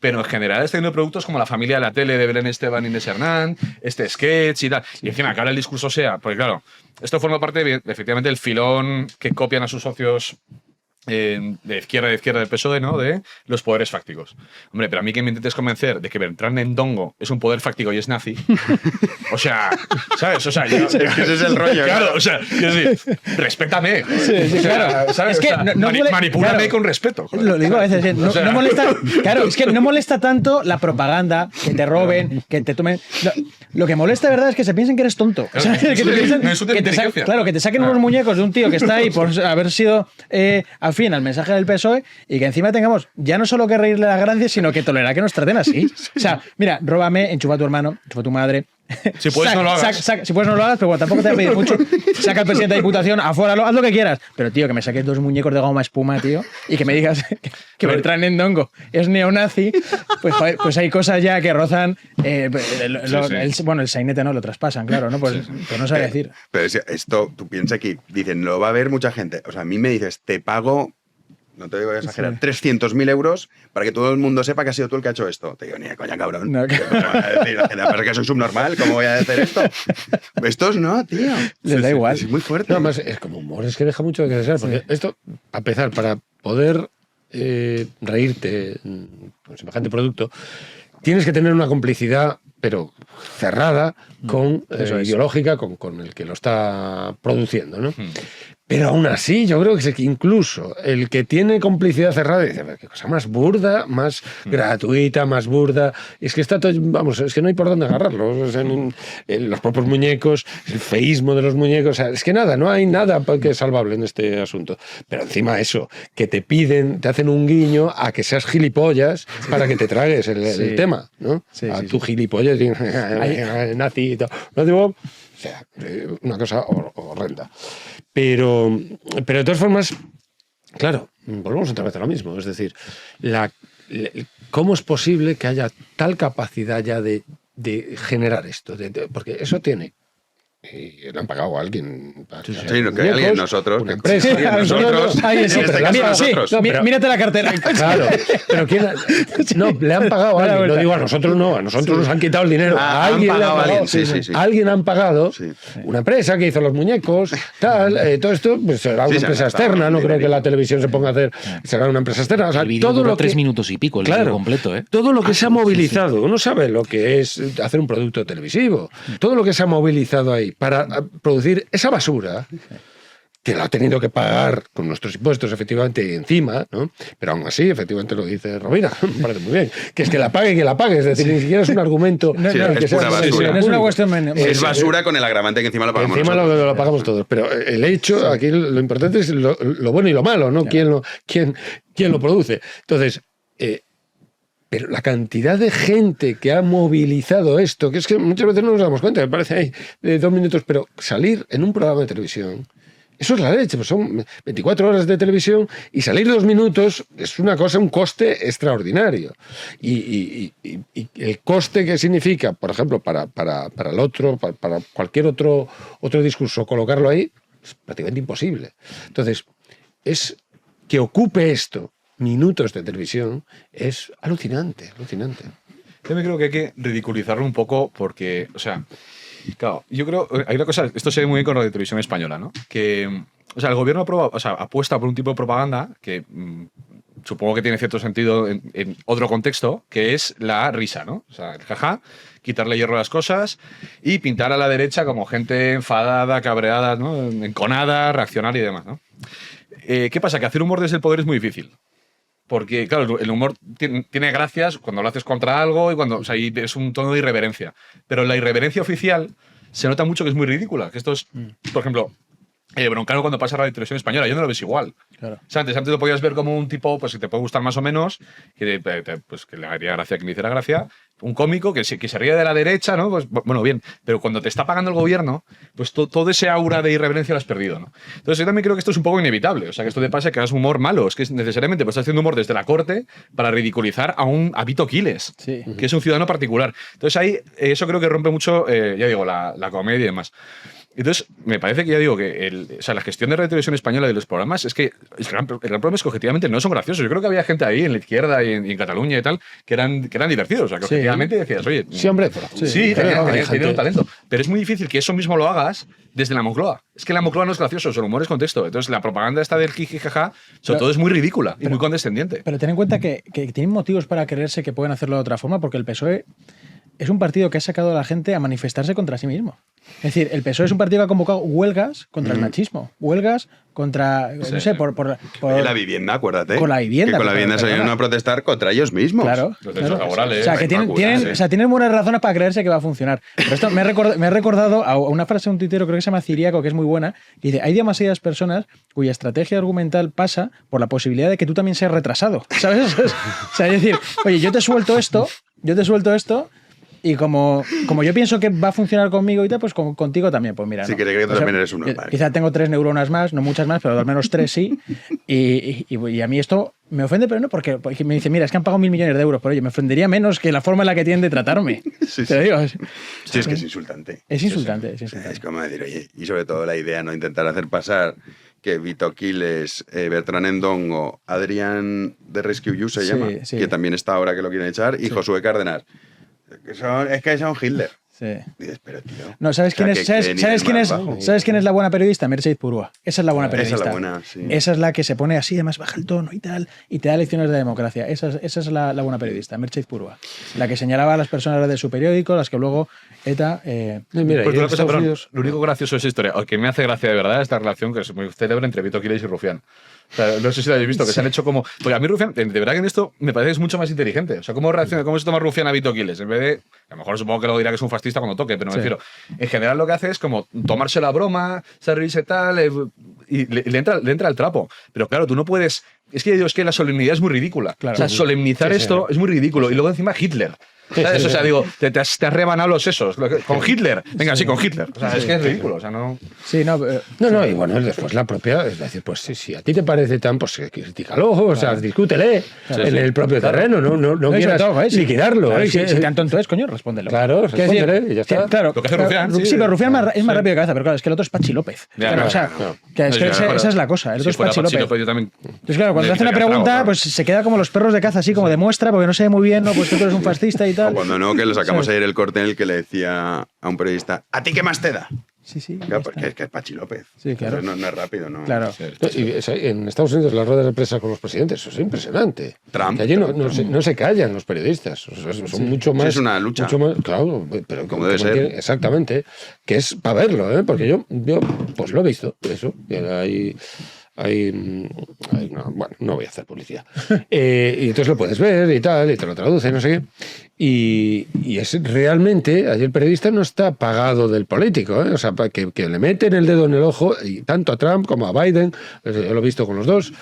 Pero en general está teniendo productos como La familia de la tele de Belén Esteban y Inés Hernán, este sketch y tal. Y encima que ahora el discurso sea, porque claro, esto forma parte efectivamente del filón que copian a sus socios de izquierda del PSOE, ¿no? De los poderes fácticos. Hombre, pero a mí que me intentes convencer de que Beltrán Endongo es un poder fáctico y es nazi, o sea, ¿sabes? O sea, ese es el rollo. Claro, o sea, yo sí, respétame. Sí, claro. ¿Sabes? Es que o sea, manipúlame claro, con respeto. Joder. Lo digo a veces, no, O sea, no molesta, claro, es que no molesta tanto la propaganda, que te roben, que te tomen. Lo que molesta, de verdad, es que se piensen que eres tonto. Claro, ¿Sabes? Que te piensen, no es una inteligencia. claro, que te saquen unos muñecos de un tío que está ahí por haber sido afín al mensaje del PSOE, y que encima tengamos ya no solo que reírle las gracias, sino que tolerar que nos traten así. O sea, mira, róbame, enchufa a tu hermano, enchufa a tu madre. Si puedes, no lo hagas. Si puedes, no lo hagas, pero bueno, tampoco te voy a pedir mucho. Saca al presidente de Diputación, afuera, haz lo que quieras. Pero, tío, que me saques 2 muñecos de goma espuma, tío, y que me digas que Beltrán Endongo es neonazi, pues, joder, pues hay cosas ya que rozan. Bueno, el sainete no lo traspasan, claro, ¿no? Pues no sabe decir. Pero esto, tú piensas que dicen, lo va a ver mucha gente. O sea, a mí me dices, te pago, no te digo a exagerar, 300.000 euros para que todo el mundo sepa que has sido tú el que ha hecho esto. Te digo, ni de coña, cabrón. No, pasa que soy subnormal, ¿cómo voy a hacer esto? Estos no, tío. Les da igual. Es muy fuerte. No, además, es como humor, es que deja mucho de que desear. Porque esto, a empezar, para poder reírte con semejante producto, tienes que tener una complicidad, pero cerrada, con ideológica, con el que lo está produciendo, ¿no? Pero aún así, yo creo que incluso el que tiene complicidad cerrada dice, qué cosa más burda, más gratuita, más burda. Es que está todo, vamos, es que no hay por dónde agarrarlo. O sea, en los propios muñecos, el feísmo de los muñecos, o sea, es que nada, no hay nada que es salvable en este asunto. Pero encima eso, que te piden, te hacen un guiño a que seas gilipollas para que te tragues el tema, ¿no? A tu gilipollas, nazi y todo. No digo, o sea, una cosa horrenda. Pero de todas formas, claro, volvemos otra vez a lo mismo. Es decir, ¿cómo es posible que haya tal capacidad ya de generar esto? Porque eso tiene Y le han pagado a alguien. Sí, que alguien, nosotros. Una empresa. Nosotros. Mírate la cartera. Claro. Pero no, le han pagado a alguien. No digo a nosotros, no. A nosotros nos han quitado el dinero. A alguien le han pagado. Alguien han pagado. Una empresa que hizo los muñecos, tal. Todo esto pues será una empresa externa. No creo que la televisión se ponga a hacer. Será una empresa externa. O sea, todo lo que 3 minutos y pico, el vídeo completo. Todo lo que se ha movilizado. Uno sabe lo que es hacer un producto televisivo. Todo lo que se ha movilizado ahí para producir esa basura que la ha tenido que pagar con nuestros impuestos efectivamente encima, ¿no? Pero aún así, efectivamente lo dice Rovira, me parece muy bien, que es que la pague, es decir, ni siquiera es un argumento. Es pura basura. No es una cuestión es basura con el agravante que encima lo pagamos encima nosotros. Lo pagamos todos, pero el hecho, aquí lo importante es lo bueno y lo malo, ¿no? ¿Quién lo produce? Entonces, pero la cantidad de gente que ha movilizado esto, que es que muchas veces no nos damos cuenta, me parece ahí de 2 minutos, pero salir en un programa de televisión, eso es la leche, pues son 24 horas de televisión y salir 2 minutos es una cosa, un coste extraordinario. Y el coste que significa, por ejemplo, para el otro, para cualquier otro discurso, colocarlo ahí, es prácticamente imposible. Entonces, es que ocupe esto minutos de televisión es alucinante. Yo me creo que hay que ridiculizarlo un poco porque, o sea, claro, yo creo, hay una cosa, esto se ve muy bien con la televisión española, ¿no? Que, o sea, el gobierno apuesta por un tipo de propaganda que supongo que tiene cierto sentido en otro contexto, que es la risa, ¿no? O sea, el jaja, quitarle hierro a las cosas y pintar a la derecha como gente enfadada, cabreada, ¿no? Enconada, reaccionaria y demás, ¿no? ¿Qué pasa? Que hacer humor desde el poder es muy difícil. Porque, claro, el humor tiene gracias cuando lo haces contra algo y cuando, o sea, es un tono de irreverencia. Pero la irreverencia oficial se nota mucho que es muy ridícula. Que esto es, por ejemplo, Broncano cuando pasa a la televisión española, ya no lo ves igual. Claro. O sea, antes lo podías ver como un tipo pues, que te puede gustar más o menos, pues, que le haría gracia que le hiciera gracia, un cómico que se ríe de la derecha, ¿no? Pues, bueno, bien, pero cuando te está pagando el gobierno, pues todo ese aura de irreverencia lo has perdido, ¿no? Entonces yo también creo que esto es un poco inevitable, o sea, que esto te pasa que hagas humor malo, es que necesariamente pues, estás haciendo humor desde la corte para ridiculizar a Vito Quiles, que es un ciudadano particular. Entonces ahí eso creo que rompe mucho, ya digo, la comedia y demás. Entonces, me parece que ya digo que la gestión de la televisión española de los programas es que el gran problema es que objetivamente no son graciosos. Yo creo que había gente ahí en la izquierda y en Cataluña y tal que eran divertidos. O sea, que objetivamente decías, oye. Sí, hombre. Sí, tenían un talento. Pero es muy difícil que eso mismo lo hagas desde la Moncloa. Es que la Moncloa no es gracioso, el humor es contexto. Entonces, la propaganda esta del jiji jaja, sobre todo es muy ridícula y muy condescendiente. Pero ten en cuenta que tienen motivos para creerse que pueden hacerlo de otra forma, porque el PSOE es un partido que ha sacado a la gente a manifestarse contra sí mismo. Es decir, el PSOE es un partido que ha convocado huelgas contra el machismo, huelgas contra, no sé, por la vivienda, acuérdate. Con la vivienda. Que con la vivienda salieron a protestar contra ellos mismos. Claro. Los derechos laborales. O sea, que tienen buenas razones para creerse que va a funcionar. Pero esto me ha recordado a una frase de un tuitero, creo que se llama Ciriaco, que es muy buena, y dice, hay demasiadas personas cuya estrategia argumental pasa por la posibilidad de que tú también seas retrasado. ¿Sabes? O sea, es decir, oye, yo te suelto esto, y como yo pienso que va a funcionar conmigo y tal, pues contigo también, pues mira. Sí, ¿no? que tú también eres un normal. Quizá tengo 3 neuronas más, no muchas más, pero al menos 3 sí. Y a mí esto me ofende, pero no, porque me dice, mira, es que han pagado 1.000 millones de euros, pero oye, me ofendería menos que la forma en la que tienen de tratarme. Te digo. Sí, es que es insultante. Es insultante. Es como decir, oye, y sobre todo la idea, ¿no? Intentar hacer pasar que Vito Quiles, Bertrán Endongo, Adrián de Rescue You se llama, que también está ahora que lo quieren echar, y Josué Cárdenas. Es que son Hitler. Sí. Dices, pero tío. No, ¿sabes quién es la buena periodista? Mercedes Purúa. Esa es la buena periodista. Esa es la buena, sí. Esa es la que se pone así, además baja el tono y tal, y te da lecciones de democracia. Esa es la buena periodista, Mercedes Purúa. La que señalaba a las personas de su periódico, las que luego ETA. Mira, lo único gracioso de esa historia, o que me hace gracia de verdad, esta relación que es muy célebre entre Vito Quiles y Rufián. O sea, no sé si lo habéis visto, que se han hecho como. Porque a mí Rufián, de verdad que en esto me parece que es mucho más inteligente. O sea, cómo se toma Rufián a Vito Quiles. En vez de. A lo mejor supongo que lo dirá que es un fascista cuando toque, pero me refiero. En general lo que hace es como tomarse la broma, se reírse tal, y le entra el trapo. Pero claro, tú no puedes Es que la solemnidad es muy ridícula. Claro. O sea, solemnizar esto es muy ridículo. Y luego encima Hitler. ¿Sabes? O sea, digo, te has rebanado los sesos. Con Hitler. Venga, sí, con Hitler. O sea, es que es ridículo. O sea, no. Sí, no. No, y bueno, después la propia. Es decir, pues si a ti te parece tan, pues critícalo, o sea, discútele en el propio terreno, no quieras liquidarlo. Claro, si tan tonto es, coño, respóndelo. Claro, respóndele y ya está. Claro, lo que hace Rufián. Sí, pero Rufián es más rápido de cabeza, pero claro, es que el otro es Pachi López. Claro, o sea, esa es la cosa. El otro es Pachi López. Yo también. Entonces, claro, cuando hace una pregunta, pues se queda como los perros de caza, así como demuestra, porque no sabe muy bien, no, pues tú eres un fascista y tal. O cuando no, que lo sacamos ayer el corte en el que le decía a un periodista, ¿a ti qué más te da? Sí. Claro, porque es que es Pachi López. Sí, claro. No es rápido, ¿no? Claro. Y en Estados Unidos las ruedas de prensa con los presidentes, eso es impresionante. Trump. Que allí no se callan los periodistas. O sea, son mucho más. Sí, es una lucha. Mucho más, claro, pero como debe ser. Exactamente. Que es para verlo, ¿eh? Porque yo pues lo he visto. Eso. Bueno, no voy a hacer publicidad. Y entonces lo puedes ver y tal, y te lo traduce, no sé qué. Y es realmente, allí el periodista no está pagado del político, ¿eh? O sea, que le meten el dedo en el ojo, y tanto a Trump como a Biden, yo lo he visto con los dos,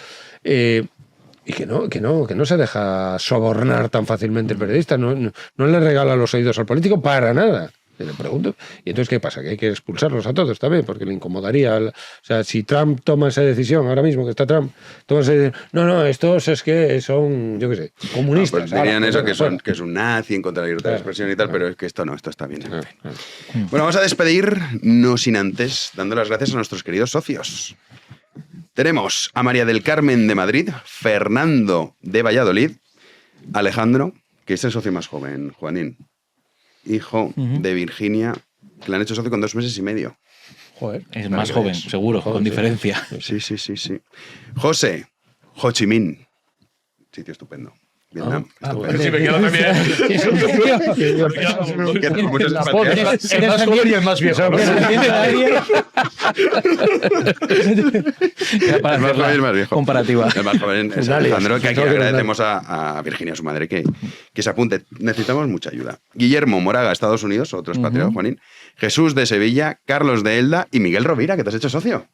y que no se deja sobornar tan fácilmente el periodista, no le regala los oídos al político para nada. Le pregunto. Y entonces, ¿qué pasa? Que hay que expulsarlos a todos también, porque le incomodaría. O sea, si Trump toma esa decisión, ahora mismo que está Trump, toma esa decisión, no, estos es que son, yo qué sé, comunistas. Pues dirían eso, que es un nazi en contra de la libertad de expresión y tal, pero es que esto está bien. En fin. Bueno, vamos a despedir, no sin antes, dando las gracias a nuestros queridos socios. Tenemos a María del Carmen de Madrid, Fernando de Valladolid, Alejandro, que es el socio más joven, Juanín, hijo de Virginia, que le han hecho socio con 2 meses y medio. Joder, es más joven, seguro, con diferencia. Sí. José, Ho Chi Minh, sitio estupendo. Vietnam. Sí, me quedo también. El más joven y el más viejo. El más joven y el más viejo. Comparativa. El más joven es Alejandro, que aquí agradecemos a Virginia, su madre, que se apunte. Necesitamos mucha ayuda. Guillermo Moraga, Estados Unidos, otro expatriado, Juanín. Jesús de Sevilla, Carlos de Elda y Miguel Rovira, que te has hecho socio.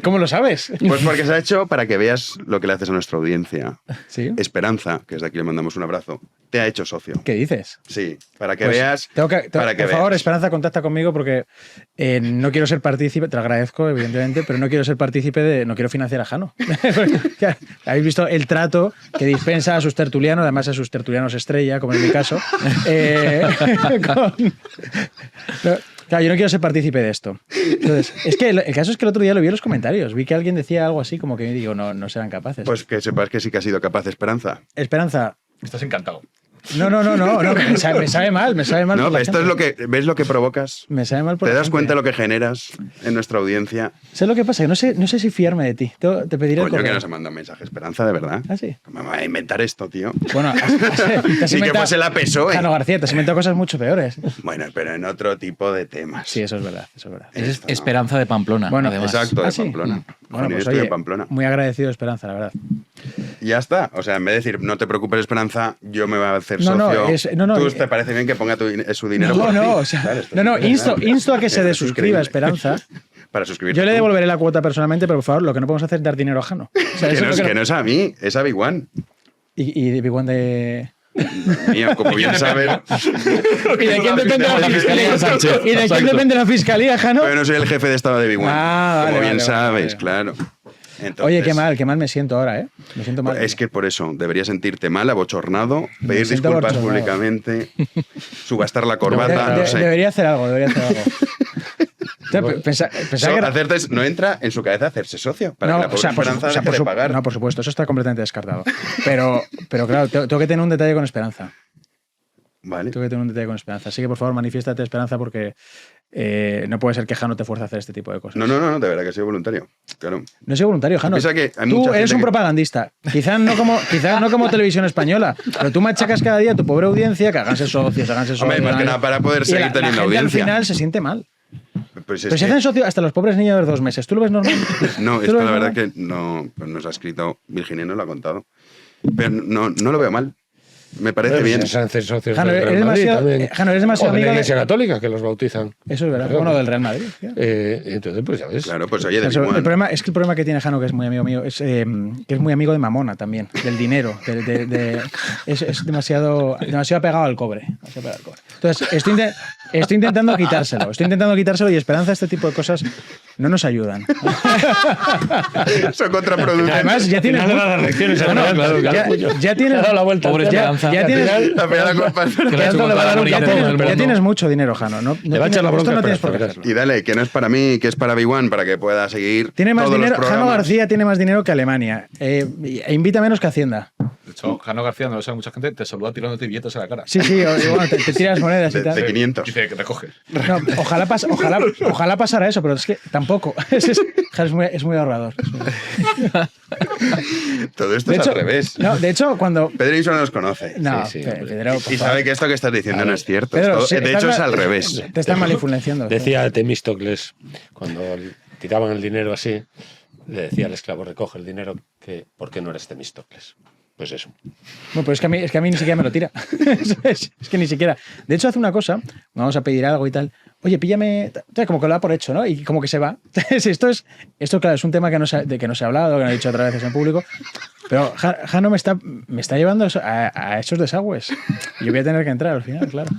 ¿Cómo lo sabes? Pues porque se ha hecho para que veas lo que le haces a nuestra audiencia. ¿Sí? Esperanza, que desde aquí le mandamos un abrazo, te ha hecho socio. ¿Qué dices? Sí, para que Pues veas. Por favor, Esperanza, contacta conmigo porque no quiero ser partícipe, te lo agradezco, evidentemente, pero no quiero ser partícipe no quiero financiar a Jano. Habéis visto el trato que dispensa a sus tertulianos, además a sus tertulianos estrella, como en mi caso. Claro, yo no quiero ser partícipe de esto. Entonces, es que el caso es que el otro día lo vi en los comentarios. Vi que alguien decía algo así como que digo, no serán capaces. Pues que sepas que sí que ha sido capaz, Esperanza. Esperanza. Estás encantado. No, me sabe mal. No, esto es lo que ves, lo que provocas. Me sabe mal por Te la das gente. cuenta de lo que generas en nuestra audiencia. ¿Sabes lo que pasa? Que no sé si fiarme de ti. Te pediré el Coño, correo. que nos manda un mensaje, Esperanza, de verdad. ¿Ah, sí? ¿Cómo me voy a inventar esto, tío? Bueno, Ni que fuese la PSOE. Jano García, te has inventado cosas mucho peores. Bueno, pero en otro tipo de temas. Sí, eso es verdad. Es Esperanza de Pamplona, Bueno, además. Exacto, de ¿Ah, sí? Pamplona. Bueno, pues estoy oye, en Pamplona. muy agradecido, Esperanza, la verdad. Y ya está. O sea, en vez de decir, no te preocupes, Esperanza, yo me voy a hacer No, socio. no, ¿Tú te parece bien que ponga su dinero por ti? O sea, insto a que se desuscriba Esperanza. Para suscribirte. Yo le devolveré la cuota personalmente, pero por favor, lo que no podemos hacer es dar dinero a Jano. O sea, que no es a mí, es a Big One. Y Big One de... Mío, como bien sabes. ¿Y de quién depende la fiscalía? ¿Y de quién depende la fiscalía, Jano? Pero no soy el jefe de Estado de Big One. Como bien sabes, claro. Entonces, oye, qué mal me siento ahora, ¿eh? Me siento mal. Es que por eso, deberías sentirte mal, abochornado, pedir disculpas públicamente, subastar la corbata, no sé. Debería hacer algo. No entra en su cabeza hacerse socio, para que la pobre Esperanza deje de pagar. No, por supuesto, eso está completamente descartado. Pero claro, tengo que tener un detalle con Esperanza. Vale. Tengo que tener un detalle con Esperanza. Así que, por favor, manifiéstate, Esperanza, porque no puede ser que Jano te fuerce a hacer este tipo de cosas. No, de verdad que soy voluntario. Claro. No he sido voluntario, Jano. Tú eres un propagandista. Quizás no como Televisión Española, pero tú machacas cada día a tu pobre audiencia que háganse socios. Hombre, más que nada para poder seguir teniendo audiencia. Al final se siente mal. Pero si hacen socios hasta los pobres niños de 2 meses, ¿tú lo ves normal? No, esto la verdad que no nos ha escrito Virginia, no lo ha contado. Pero no lo veo mal. Me parece bien. Se hacen socios Jano, del Real eres Madrid demasiado, también. Jano, eres demasiado O de la amigo de- Iglesia Católica, que los bautizan. Eso es verdad. Claro. Bueno, del Real Madrid. Entonces, pues ya ves. Claro, pues oye, O sea, el problema es que el problema que tiene Jano, que es muy amigo mío, es que es muy amigo de Mamona también, del dinero. Es demasiado apegado al cobre. Entonces, estoy intentando quitárselo. Y Esperanza, este tipo de cosas no nos ayudan. Son contraproducentes. Además, ya tienes. Ya tienes. Pobre Esperanza. Ya tienes. Ya Ya tienes mucho dinero, Jano. No, Le va a echar la esto bronca no a tienes por qué Esperanza. hacerlo. Y dale, que no es para mí, que es para B1, para que pueda seguir. Tiene más todos los dinero. Jano programas. García tiene más dinero que Alemania. E invita menos que Hacienda. De hecho, Jano García, no lo sabe mucha gente, te saluda tirándote billetes a la cara. Sí, bueno, te tiras monedas y tal. De 500. Dice que recoge. No, ojalá pasara eso, pero es que tampoco. Es muy ahorrador. Todo esto De es hecho- al revés. No, de hecho, cuando. Pedro Iso no nos conoce. No, Pedro, por Y favor. sabe que esto que estás diciendo no es cierto. Pedro, Esto- sí, de hecho, es al revés. Te están mal influenciando. Decía Temístocles, cuando tiraban el dinero así, le decía al esclavo, recoge el dinero, que ¿por qué no eres Temístocles? Pues eso. Bueno, pues es que a mí ni siquiera me lo tira. es que ni siquiera. De hecho, hace una cosa, vamos a pedir algo y tal. Oye, píllame. Como que lo da por hecho, ¿no? Y como que se va. Esto claro, es un tema de que no se ha hablado, que no he dicho otras veces en público. Pero Jano me está llevando a esos desagües. Y yo voy a tener que entrar al final, claro.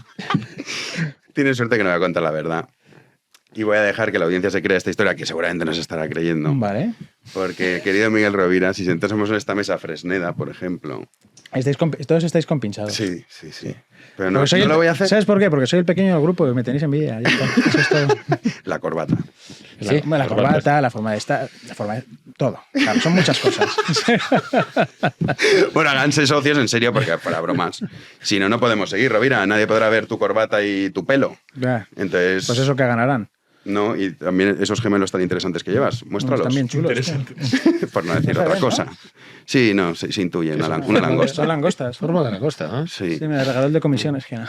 Tienes suerte que no voy a contar la verdad. Y voy a dejar que la audiencia se crea esta historia, que seguramente nos estará creyendo. Vale. Porque, querido Miguel Rovira, si sentásemos en esta mesa Fresneda, por ejemplo. Todos estáis compinchados. Sí. Pero no, Porque soy no el- lo voy a hacer. ¿Sabes por qué? Porque soy el pequeño del grupo y me tenéis envidia. Ya está. Eso es todo. La corbata. La corbata, la forma de estar, la forma de. Todo. Claro, son muchas cosas. Bueno, háganse socios en serio, porque para bromas. Si no, no podemos seguir, Rovira. Nadie podrá ver tu corbata y tu pelo. Ya. Entonces. Pues eso que ganarán. No, y también esos gemelos tan interesantes que llevas. Muéstralos. Están bien chulos. Por no decir Está otra bien, ¿no? cosa. Sí, no, se intuye. Una langosta. Son langostas. Forma de langosta, ¿eh? Sí. Sí, me regaló el de comisiones, que no.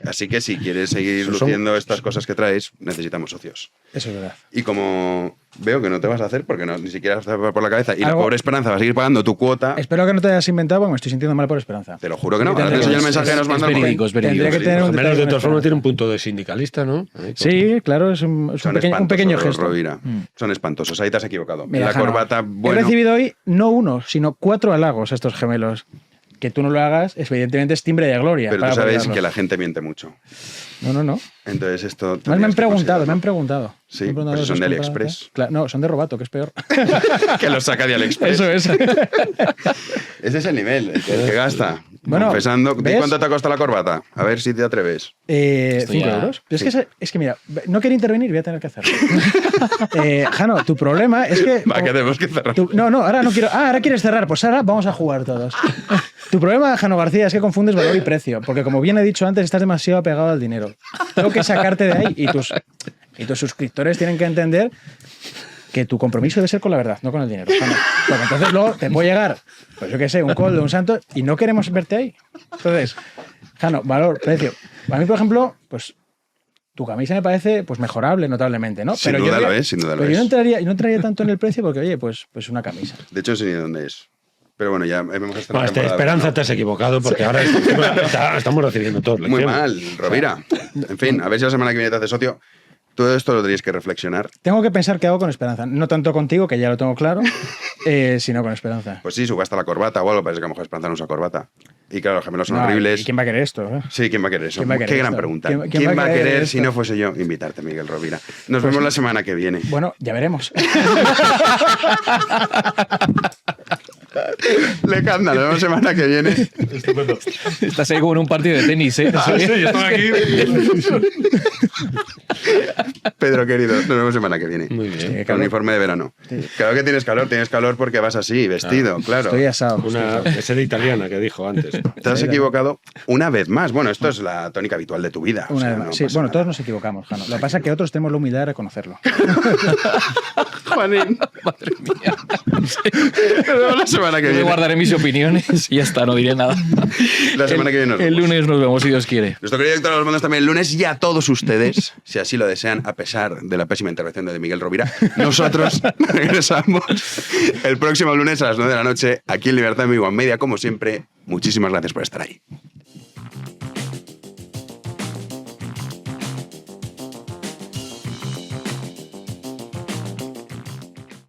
Así que si quieres seguir Son- luciendo estas cosas que traes, necesitamos socios. Eso es verdad. Y como veo que no te vas a hacer, porque ni siquiera te va por la cabeza, y la Algo- pobre Esperanza va a seguir pagando tu cuota, Espero que no te hayas inventado porque me estoy sintiendo mal por Esperanza. te lo juro que no. Sí, Ahora te tendré- enseño el mensaje que nos mandó el móvil. Tendría que tener Los un gemelos, de detalle todas con formas, tienen un punto de sindicalista, ¿no? Sí, claro, es un Son pequeño espantosos, gesto. Rovira. Son espantosos. Ahí te has equivocado. Mira, la Jano, corbata, He bueno. recibido hoy no uno, sino 4 halagos a estos gemelos. Que tú no lo hagas, evidentemente es timbre de gloria. Pero para tú sabes apoyarlos. que la gente miente mucho. No. Entonces esto. Más me tendrías han que preguntado, considerarlo. Sí, Me han preguntado pues son si de os compraba, AliExpress. Claro, no, son de Robato, que es peor. Que los saca de AliExpress. Eso es. Ese es el nivel, el que gasta. Bueno, Confesando. ¿ves? ¿Cuánto te ha costado la corbata? A ver si te atreves. 5 ya- euros. Pero sí. es que mira, no quería intervenir, voy a tener que hacerlo. Jano, tu problema es que. Va, que tenemos que cerrar. No, ahora no quiero. Ahora quieres cerrar, pues ahora vamos a jugar todos. Tu problema, Jano García, es que confundes valor y precio. Porque como bien he dicho antes, estás demasiado apegado al dinero. Tengo que sacarte de ahí y tus suscriptores tienen que entender que tu compromiso debe ser con la verdad, no con el dinero. Jano. Porque entonces luego te puede llegar, pues yo qué sé, un coldo, un santo, y no queremos verte ahí. Entonces, Jano, valor, precio. A mí, por ejemplo, pues tu camisa me parece pues mejorable notablemente, ¿no? Sin duda lo es, sin duda lo Pero yo es. no entraría tanto en el precio porque, oye, pues una camisa. De hecho, no sé ni dónde es. Pero bueno, ya hemos estado. No, Esperanza, te has equivocado porque ahora estamos recibiendo todo. Muy mal, Rovira. En fin, a ver si la semana que viene te haces socio. Todo esto lo tenéis que reflexionar. Tengo que pensar qué hago con Esperanza. No tanto contigo, que ya lo tengo claro, sino con Esperanza. Pues sí, subasta la corbata o algo. Parece que a lo mejor Esperanza no usa corbata. Y claro, los gemelos son No, horribles. ¿y quién va a querer esto? Sí, ¿quién va a querer eso? ¿Quién va a querer Qué gran esto? pregunta. ¿Quién va a querer si esto? no fuese yo invitarte, Miguel Rovira? Nos Pues vemos sí. la semana que viene. Bueno, ya veremos. Le canta, nos vemos la semana que viene. Estupendo. Estás ahí como en un partido de tenis, ¿eh? Ah, sí, yo estaba aquí. Pedro, querido, nos vemos semana que viene. Muy bien. Con uniforme de verano. Claro que tienes calor porque vas así, vestido, claro. Estoy asado. Esa de italiana que dijo antes. Te has equivocado una vez más. Bueno, esto es la tónica habitual de tu vida. o Una sea, vez no más. Sí, pasa bueno, nada. todos nos equivocamos, Jano. Lo que pasa es que otros tenemos la humildad de reconocerlo. Juanín. Madre mía. Nos vemos la semana que Yo viene. guardaré mis opiniones y ya está, no diré nada. La semana que viene nos El vemos. lunes nos vemos, si Dios quiere. Nuestro querido director de los mundos también el lunes y a todos ustedes, si así lo desean, a pesar pesar de la pésima intervención de Miguel Rovira, nosotros regresamos el próximo lunes a las 9 de la noche aquí en Libertad Amigo en Media, como siempre. Muchísimas gracias por estar ahí.